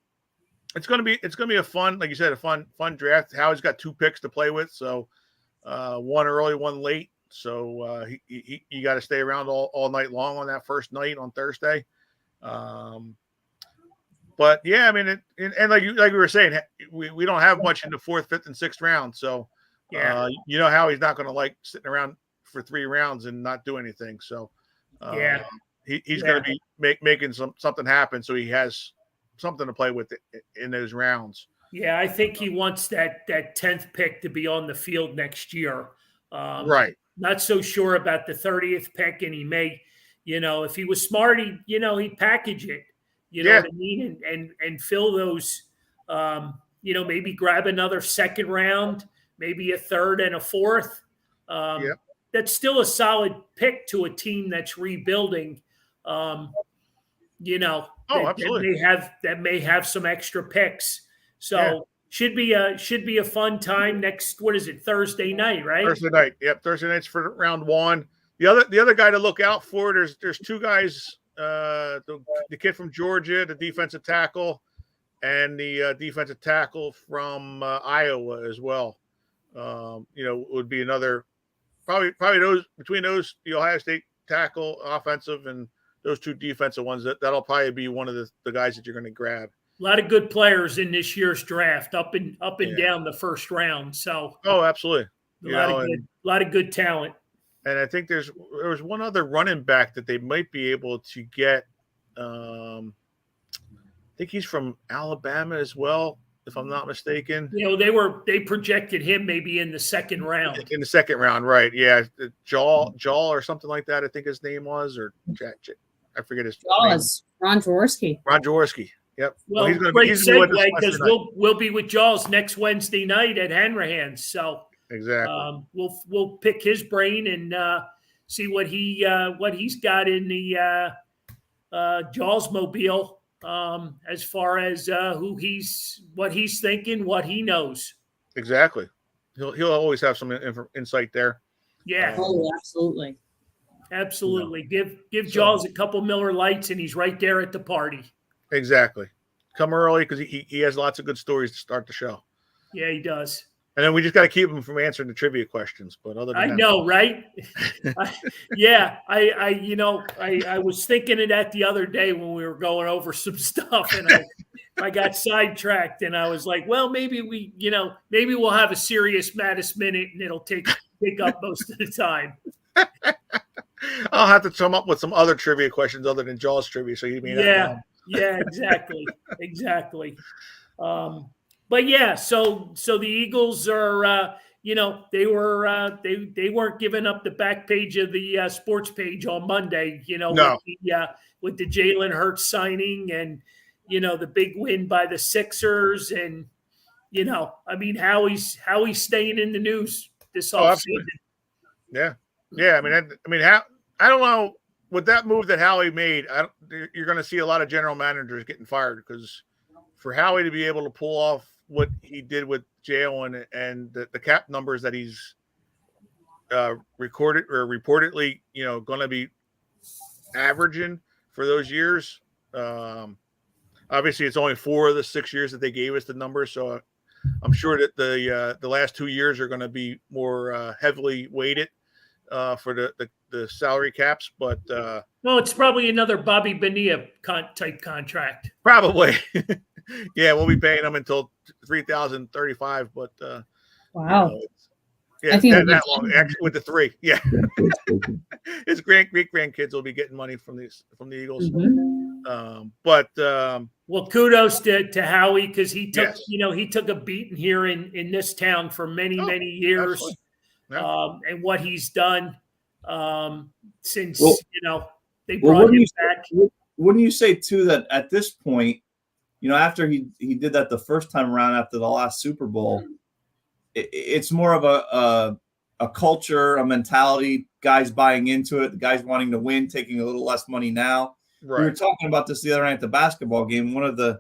it's going to be a fun, like you said, a fun draft. Howie's got 2 picks to play with, so one early, one late. So you got to stay around all night long on that first night on Thursday. But yeah, and like we were saying, we don't have much in the 4th, 5th, and 6th round. So how he's not going to like sitting around for 3 rounds and not do anything. So he's going to be making something happen. So he has something to play with in those rounds. Yeah, I think he wants that 10th pick to be on the field next year. Right. Not so sure about the 30th pick, and he may, if he was smart, he'd package it. You know what I mean? And fill those, maybe grab another 2nd round, maybe a 3rd and a 4th. That's still a solid pick to a team that's rebuilding. Absolutely. That may have some extra picks. So should be a fun time next. What is it? Thursday night, right? Thursday night. Yep. Thursday night's for round 1. The other guy to look out for. There's 2 guys. The kid from Georgia, the defensive tackle, and the defensive tackle from Iowa as well. Would be another probably those between those the Ohio State tackle offensive and those 2 defensive ones that'll probably be one of the guys that you're going to grab. A lot of good players in this year's draft, up and down the first round. So absolutely, a lot of good talent. And I think there was one other running back that they might be able to get. I think he's from Alabama as well, if I'm not mistaken. They projected him maybe in the 2nd round. In the 2nd round, right? Yeah, Jaw or something like that. I think his name was, or I forget his name. Ron Jaworski. Ron Jaworski. Yep. Well, he's great segue because we'll be with Jaws next Wednesday night at Hanrahan's. So exactly, we'll pick his brain and see what he's got in the Jaws mobile as far as what he's thinking, what he knows. Exactly. He'll always have some insight there. Yeah. Oh, absolutely. Absolutely. Give So- Jaws a couple Miller Lights and he's right there at the party. Exactly. Come early because he has lots of good stories to start the show. Yeah, he does. And then we just got to keep him from answering the trivia questions. But other than I that, know, right? I was thinking of that the other day when we were going over some stuff, and I got sidetracked, and I was like, well, maybe we'll have a serious Mattis minute, and it'll take up most of the time. I'll have to come up with some other trivia questions other than Jaws trivia, so you may not know. Yeah, exactly. But yeah, so the Eagles are, they weren't giving up the back page of the sports page on Monday, No. with the Jalen Hurts signing and, the big win by the Sixers. And, Howie's staying in the news this offseason. Absolutely. Yeah. I don't know with that move that Howie made. You're going to see a lot of general managers getting fired because for Howie to be able to pull off what he did with Jalen and the cap numbers that he's recorded or reportedly, going to be averaging for those years. Obviously, it's only 4 of the 6 years that they gave us the numbers, so I'm sure that the last 2 years are going to be more heavily weighted for the salary caps. But well, it's probably another Bobby Bonilla type contract. Probably. Yeah, we'll be paying him until 3,035. But wow. Yeah, that long. Actually, with the 3. Yeah. His great grandkids will be getting money from the Eagles. Mm-hmm. Well, kudos to Howie because he took Yes. he took a beating here in this town for many years, and what he's done since they brought him back. Wouldn't you say too that at this point, after he did that the first time around after the last Super Bowl, it's more of a culture, a mentality, guys buying into it, the guys wanting to win, taking a little less money now. Right. We were talking about this the other night at the basketball game. One of the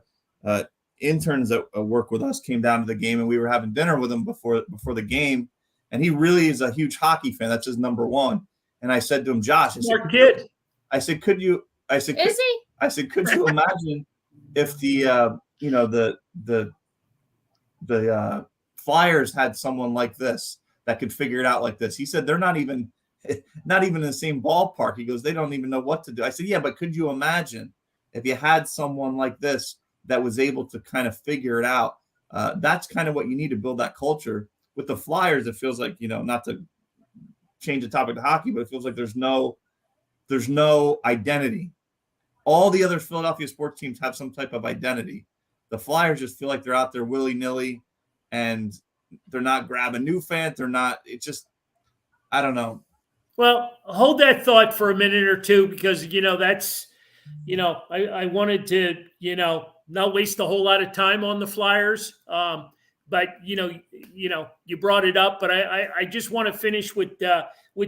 interns that work with us came down to the game, and we were having dinner with him before the game. And he really is a huge hockey fan. That's his number one. And I said to him, Josh, Smart kid. Could you imagine if the Flyers had someone like this that could figure it out like this? He said they're not even in the same ballpark. He goes, they don't even know what to do. I said, yeah, but could you imagine if you had someone like this that was able to kind of figure it out? That's kind of what you need to build that culture. With the Flyers, it feels like, not to change the topic to hockey, but it feels like there's no identity. All the other Philadelphia sports teams have some type of identity. The Flyers just feel like they're out there willy-nilly, and they're not grabbing new fans. They're not. It's just, I don't know. Well, hold that thought for a minute or two because that's, I wanted to, not waste a whole lot of time on the Flyers. But you brought it up, but I just want to finish with the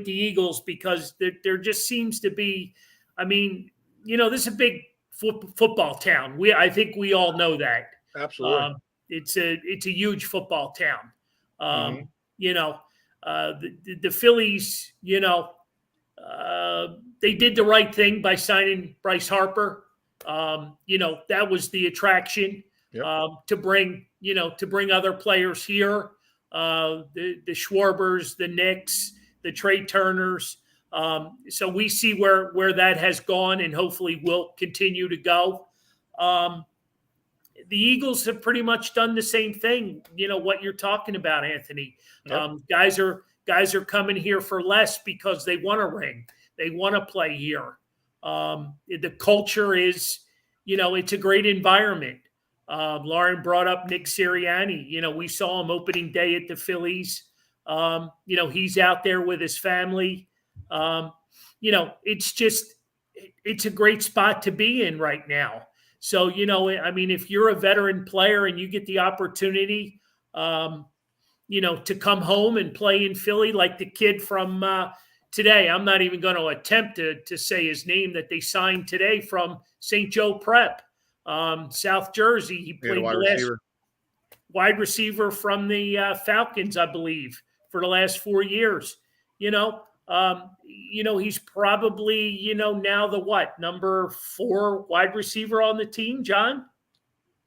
Eagles because there just seems to be, this is a big football town. I think we all know that. Absolutely. It's a huge football town. Mm-hmm. The Phillies, they did the right thing by signing Bryce Harper. That was the attraction. Yep. To bring other players here, the Schwarbers, the Knicks, the Trey Turners. So we see where that has gone and hopefully will continue to go. The Eagles have pretty much done the same thing. What you're talking about, Anthony. Yep. Guys are coming here for less because they want a ring. They want to play here. The culture is, it's a great environment. Lauren brought up Nick Sirianni. We saw him opening day at the Phillies. He's out there with his family. It's a great spot to be in right now. So, if you're a veteran player and you get the opportunity, to come home and play in Philly like the kid from today, I'm not even going to attempt to say his name that they signed today from St. Joe Prep. South Jersey. He Yeah, the played wide the last receiver. wide receiver from the Falcons, I believe, for the last 4 years. He's probably, now the number 4 wide receiver on the team, John?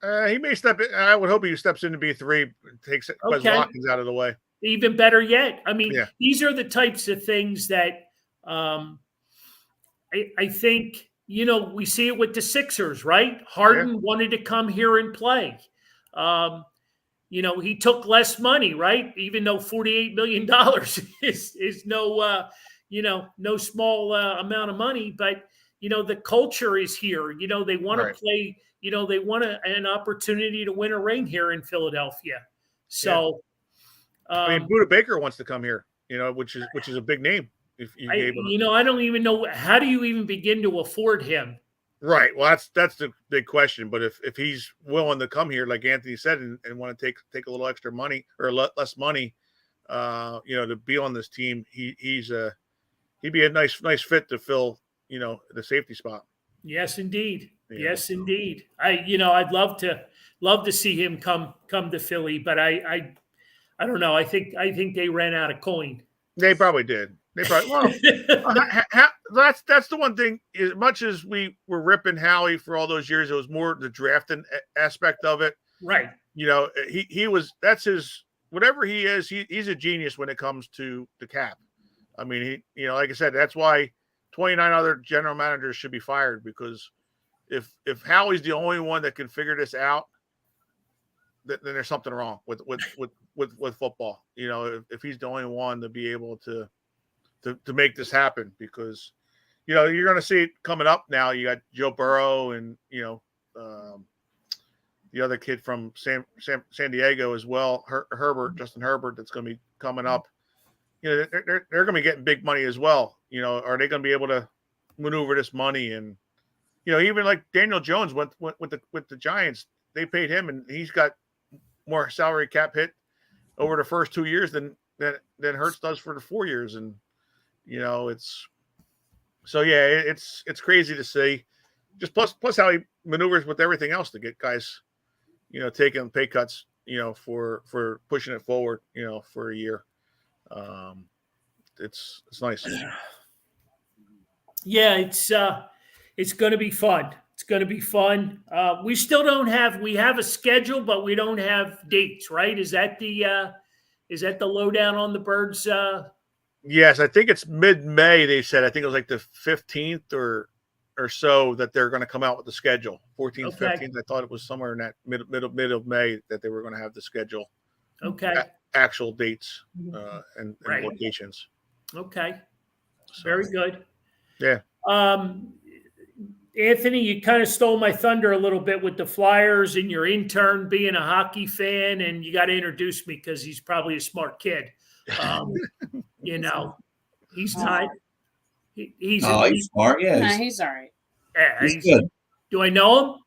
He may step in. I would hope he steps in to be 3, takes Quez Okay. Watkins out of the way. Even better yet. I mean, Yeah. these are the types of things that I think, we see it with the Sixers, right? Harden wanted to come here and play. He took less money, right? Even though $48 million is no, no small amount of money, but, the culture is here. They want to play, they want an opportunity to win a ring here in Philadelphia. So, I mean, Buda Baker wants to come here, which is a big name. If you I don't even know, how do you even begin to afford him? Right. Well, that's the big question. But if he's willing to come here, like Anthony said, and want to take a little extra money or less money, to be on this team, he'd be a nice fit to fill, the safety spot. Yes, indeed. Yeah. Yes, indeed. I'd love to see him come to Philly, but I don't know. I think they ran out of coin. They probably did. Well, that's the one thing. As much as we were ripping Howie for all those years, it was more the drafting aspect of it. Right. He was. That's his. Whatever he is, he's a genius when it comes to the cap. I mean, like I said, that's why 29 other general managers should be fired, because if Howie's the only one that can figure this out, then there's something wrong with football. If he's the only one to be able to make this happen, because you're going to see it coming up now. You got Joe Burrow and the other kid from San Diego as well, Justin Herbert, that's going to be coming up. They're going to be getting big money as well. Are they going to be able to maneuver this money? And even like Daniel Jones went with the Giants, they paid him, and he's got more salary cap hit over the first 2 years than Hurts does for the 4 years. And it's crazy to see. Just plus how he maneuvers with everything else to get guys, taking pay cuts, for pushing it forward, for a year. It's nice. Yeah, it's going to be fun. It's going to be fun. We still don't have. We have a schedule, but we don't have dates. Right? Is that the lowdown on the Birds? Yes, I think it's mid-May. They said. I think it was like the 15th or so that they're going to come out with the schedule. 14th, 15th. I thought it was somewhere in that mid of May that they were going to have the schedule. Okay. Actual dates and locations. Okay. So, very good. Yeah. Anthony, you kind of stole my thunder a little bit with the Flyers and your intern being a hockey fan, and you got to introduce me because he's probably a smart kid. He's not. He's smart. Yeah, he's all right. Yeah, he's good. Do I know him?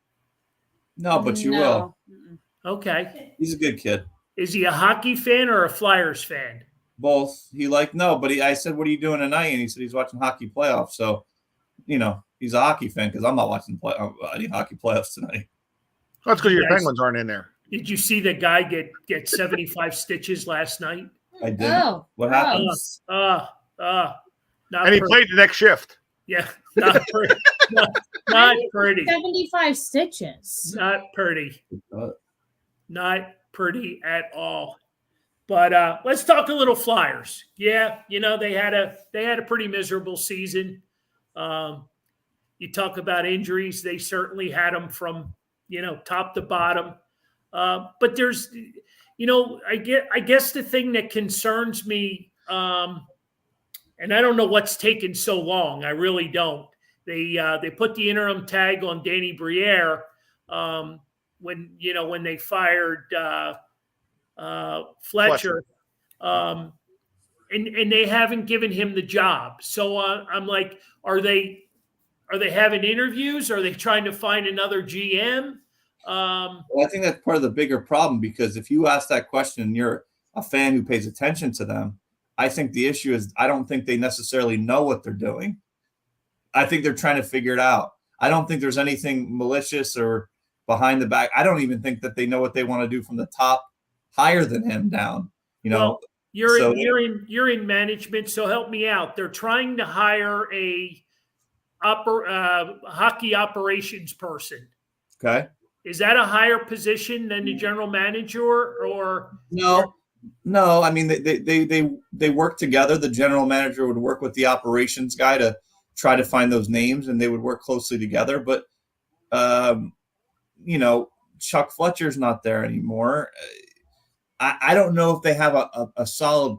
No, but you will. Okay. He's a good kid. Is he a hockey fan or a Flyers fan? Both. I said, "What are you doing tonight?" And he said he's watching hockey playoffs. So, he's a hockey fan because I'm not watching any hockey playoffs tonight. That's because your Penguins aren't in there. Did you see the guy get 75 stitches last night? I did. Oh, what happened? And he played the next shift. Yeah, not pretty. not pretty. 75 stitches. Not pretty. Not pretty at all. But let's talk a little Flyers. Yeah, they had a pretty miserable season. You talk about injuries; they certainly had them from top to bottom. But there's, I guess the thing that concerns me, and I don't know what's taken so long. I really don't. They put the interim tag on Danny Briere when they fired Fletcher. And they haven't given him the job. So I'm like, are they having interviews? Are they trying to find another GM? Well, I think that's part of the bigger problem, because if you ask that question and you're a fan who pays attention to them, I think the issue is I don't think they necessarily know what they're doing. I think they're trying to figure it out. I don't think there's anything malicious or behind the back. I don't even think that they know what they want to do from the top higher than him down. Well, you're so you're in management, so help me out. They're trying to hire a hockey operations person. okay. Is that a higher position than the general manager, or No. I mean, they work together. The general manager would work with the operations guy to try to find those names, and they would work closely together. But Chuck Fletcher's not there anymore. I don't know if they have a solid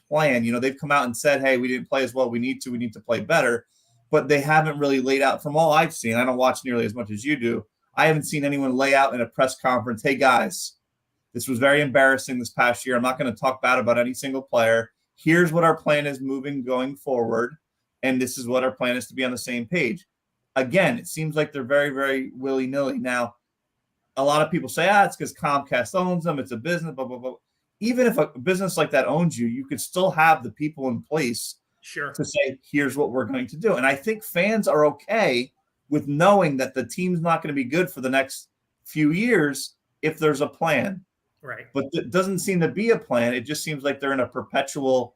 plan. They've come out and said, hey, we didn't play as well. We need to play better. But they haven't really laid out, from all I've seen. I don't watch nearly as much as you do. I haven't seen anyone lay out in a press conference, hey, guys, this was very embarrassing this past year. I'm not going to talk bad about any single player. Here's what our plan is going forward. And this is what our plan is to be on the same page. Again, it seems like they're very, very willy-nilly. Now, a lot of people say, it's because Comcast owns them. It's a business, blah, blah, blah. Even if a business like that owns you, you could still have the people in place to say, here's what we're going to do. And I think fans are okay with knowing that the team's not going to be good for the next few years if there's a plan. Right. But it doesn't seem to be a plan. It just seems like they're in a perpetual,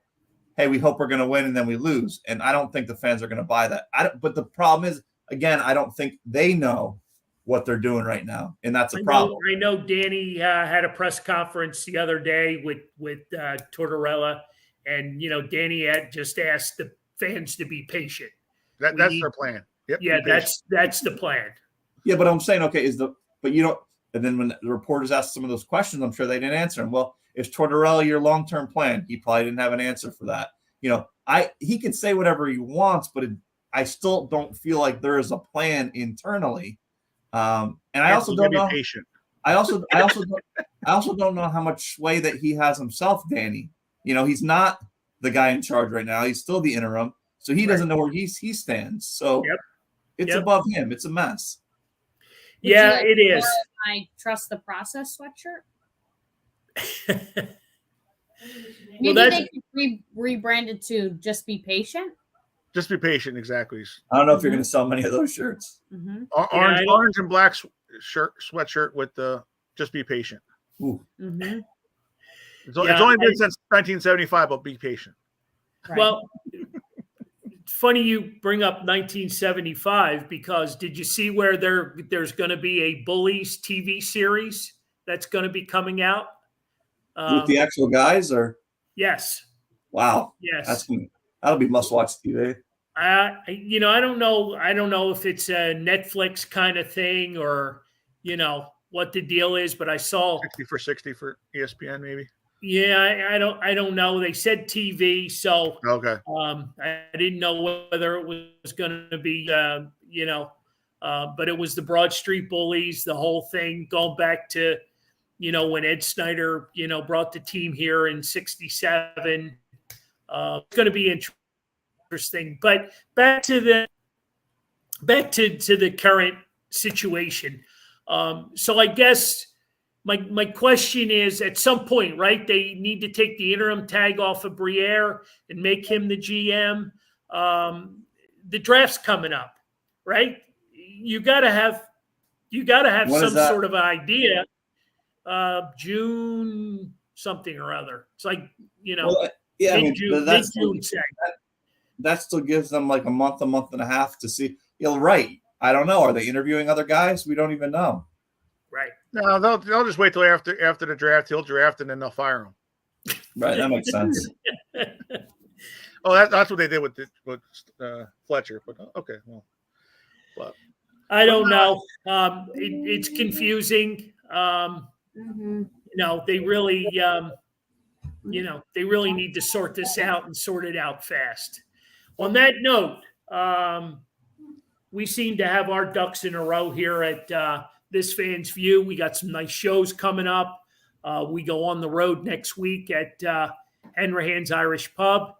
hey, we hope we're going to win and then we lose. And I don't think the fans are going to buy that. But the problem is, again, I don't think they know what they're doing right now. And that's a problem. I know Danny had a press conference the other day with Tortorella. And, Danny had just asked the fans to be patient. That's their plan. Yep, yeah, that's the plan. Yeah, but I'm saying, okay, and then when the reporters asked some of those questions, I'm sure they didn't answer them. Well, is Tortorella your long-term plan? He probably didn't have an answer for that. He can say whatever he wants, but I still don't feel like there is a plan internally. And I also don't know. Patient. I also don't know how much sway that he has himself, Danny. He's not the guy in charge right now. He's still the interim, so he doesn't know where he stands. So it's above him. It's a mess. Yeah, it is. I trust the process sweatshirt. Well, Maybe they could rebrand it to Just Be Patient. Just be patient, exactly. I don't know if you're going to sell many of those shirts. Mm-hmm. Orange and black sweatshirt with the Just Be Patient. Ooh. Mm-hmm. It's only been since 1975, but be patient. Right. Well, it's funny you bring up 1975 because did you see where there's going to be a Bullies TV series that's going to be coming out? With the actual guys, or? Yes. Wow. Yes. That'll be must-watch TV. I don't know. I don't know if it's a Netflix kind of thing or, what the deal is, but I saw 60 for ESPN, maybe. Yeah, I don't know. They said TV, so okay. I didn't know whether it was going to be, but it was the Broad Street Bullies, the whole thing going back to, when Ed Snyder, brought the team here in '67. It's going to be interesting. But back to the current situation. So I guess. My question is, at some point, right, they need to take the interim tag off of Briere and make him the GM. The draft's coming up, right? You got to have some sort of idea. June something or other. It's like mid-June. That still gives them like a month and a half to see. Right. I don't know. Are they interviewing other guys? We don't even know. Right. No, they'll just wait till after the draft. He'll draft and then they'll fire him. Right, that makes sense. That's what they did with Fletcher. But okay, well, I don't know. It's confusing. Mm-hmm. They really, they really need to sort this out and sort it out fast. On that note, we seem to have our ducks in a row here at This Fan's View. We got some nice shows coming up. We go on the road next week at Hanrahan's Irish Pub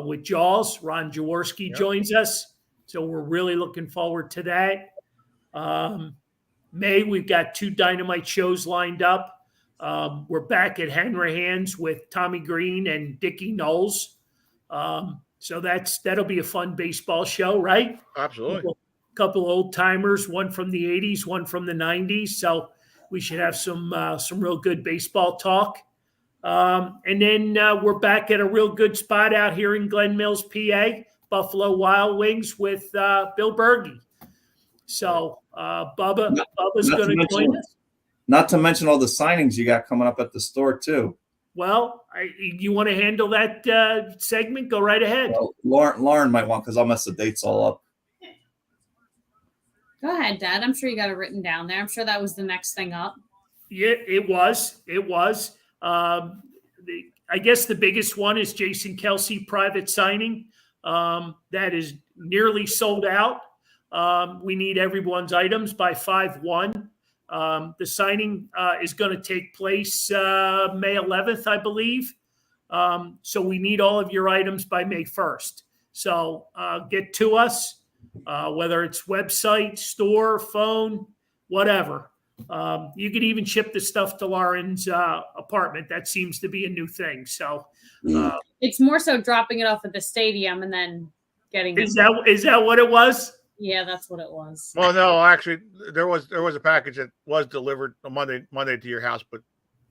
with Jaws. Ron Jaworski joins us. So we're really looking forward to that. May, we've got 2 Dynamite shows lined up. We're back at Hanrahan's with Tommy Green and Dickie Knowles. So that'll be a fun baseball show, right? Absolutely. couple old timers, one from the 80s, one from the 90s. So we should have some real good baseball talk. And then we're back at a real good spot out here in Glen Mills, PA, Buffalo Wild Wings with Bill Berge. So Bubba's going to join us. Not to mention all the signings you got coming up at the store too. Well, you want to handle that segment? Go right ahead. Well, Lauren might want, because I'll mess the dates all up. Go ahead, Dad. I'm sure you got it written down there. I'm sure that was the next thing up. Yeah, it was. I guess the biggest one is Jason Kelsey private signing. That is nearly sold out. We need everyone's items by 5/1. The signing is going to take place May 11th, I believe. So we need all of your items by May 1st. So get to us, whether it's website, store, phone, whatever. You could even ship the stuff to Lauren's apartment. That seems to be a new thing. So It's more so dropping it off at the stadium and then getting is that what it was? Yeah, that's what it was. Well, no, actually, there was a package that was delivered on Monday to your house, but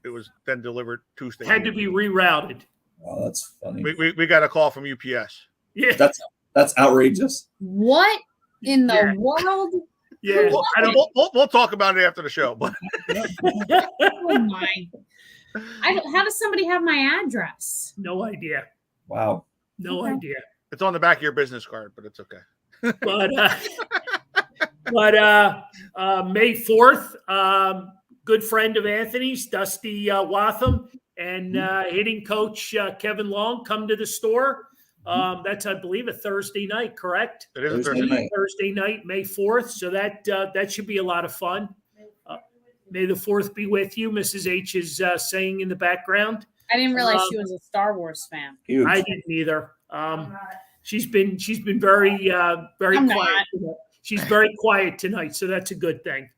it was then delivered Tuesday. Had to be rerouted. Oh, that's funny. We got a call from UPS. Yeah, that's outrageous. What in the world? Yeah, We'll talk about it after the show. But Oh my! How does somebody have my address? no idea. Wow. No idea. it's on the back of your business card, but it's okay. But May 4th, good friend of Anthony's, Dusty Watham, and hitting coach Kevin Long come to the store. That's, I believe, a Thursday night, correct? It is a Thursday night. Thursday night, May 4th. So that should be a lot of fun. May the 4th be with you, Mrs. H is saying in the background. I didn't realize she was a Star Wars fan. Huge. I didn't either. She's been very quiet. She's very quiet tonight, so that's a good thing.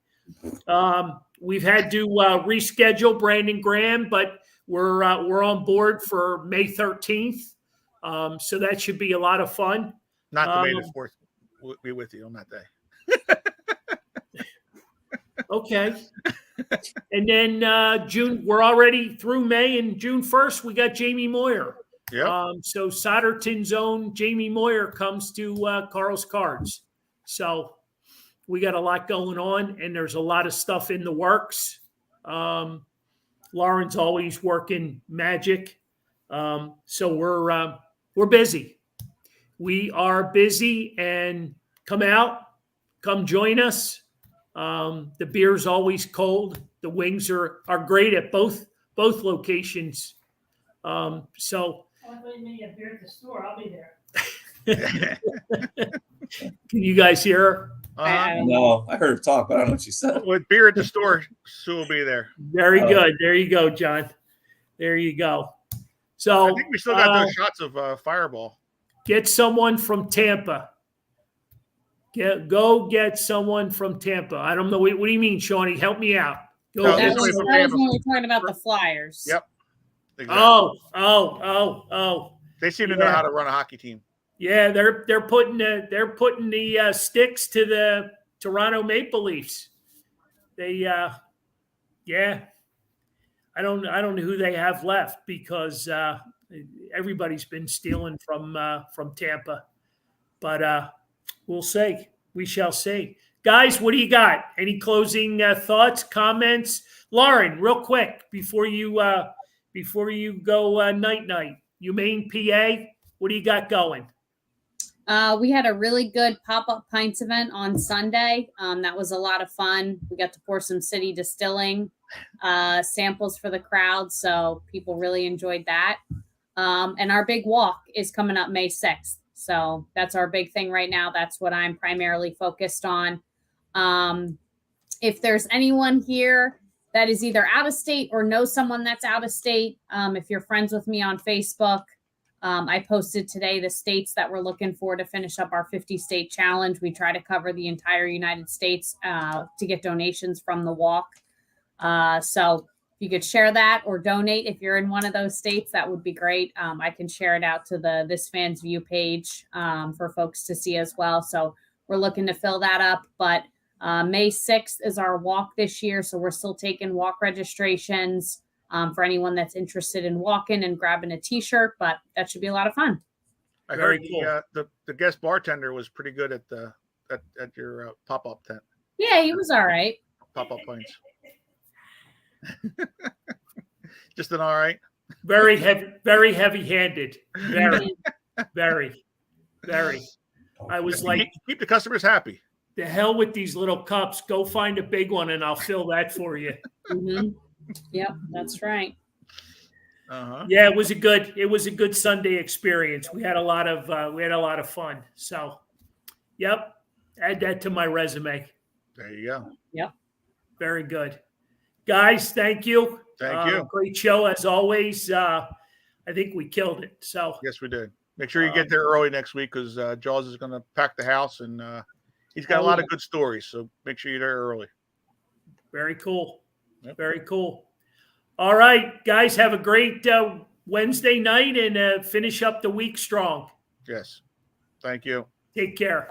We've had to reschedule Brandon Graham, but we're on board for May 13th. So that should be a lot of fun. Not the May the 4th. We'll be with you on that day. Okay. And then June, we're already through May, and June 1st, we got Jamie Moyer. Yeah. So Solderton's own Jamie Moyer comes to Carl's Cards. So we got a lot going on, and there's a lot of stuff in the works. Lauren's always working magic. So we're busy. We are busy, and come join us. The beer's always cold. The wings are great at both locations. So If you get beer at the store, I'll be there. can you guys hear her? No, I heard her talk, but I don't know what she said. With beer at the store, Sue will be there. Very good. There you go, John. There you go. So I think we still got those shots of Fireball. get someone from Tampa. Go get someone from Tampa. I don't know. What do you mean, Shawnee? Help me out. Go No, get That was from when Tampa. we were talking about the Flyers. Yep. Exactly. Oh. They seem to know how to run a hockey team. Yeah, they're putting the sticks to the Toronto Maple Leafs. They I don't know who they have left, because everybody's been stealing from Tampa. But we'll see. We shall see. Guys, what do you got? Any closing thoughts, comments? Lauren, real quick before you go night. Humane PA, what do you got going? We had a really good pop-up pints event on Sunday. That was a lot of fun. We got to pour some city distilling samples for the crowd, so people really enjoyed that. And our big walk is coming up May 6th. So that's our big thing right now. That's what I'm primarily focused on. If there's anyone here that is either out of state or knows someone that's out of state, if you're friends with me on Facebook, I posted today the states that we're looking for to finish up our 50-state challenge. We try to cover the entire United States to get donations from the walk. So if you could share that or donate if you're in one of those states, that would be great. I can share it out to the This Fans View page for folks to see as well. So we're looking to fill that up. But May 6th is our walk this year, so we're still taking walk registrations for anyone that's interested in walking and grabbing a T-shirt. But that should be a lot of fun. I Very heard cool. the guest bartender was pretty good at the at your pop-up tent, Yeah, he was all right. pop-up pints. Just an all right. Very heavy-handed. Very, very, very. I was like, Keep the customers happy. the hell with these little cups. Go find a big one and I'll fill that for you. Mm-hmm. Yep, that's right. Yeah, it was a good Sunday experience. We had a lot of fun. So, yep, add that to my resume. There you go. Yep. Very good, guys. Thank you. Thank you. Great show as always. I think we killed it. So Yes, we did. Make sure you get there early next week because Jaws is going to pack the house and he's got a lot of good stories. So make sure you're there early. very cool. Yep. Very cool. All right, guys, have a great Wednesday night and finish up the week strong. Yes. Thank you. Take care.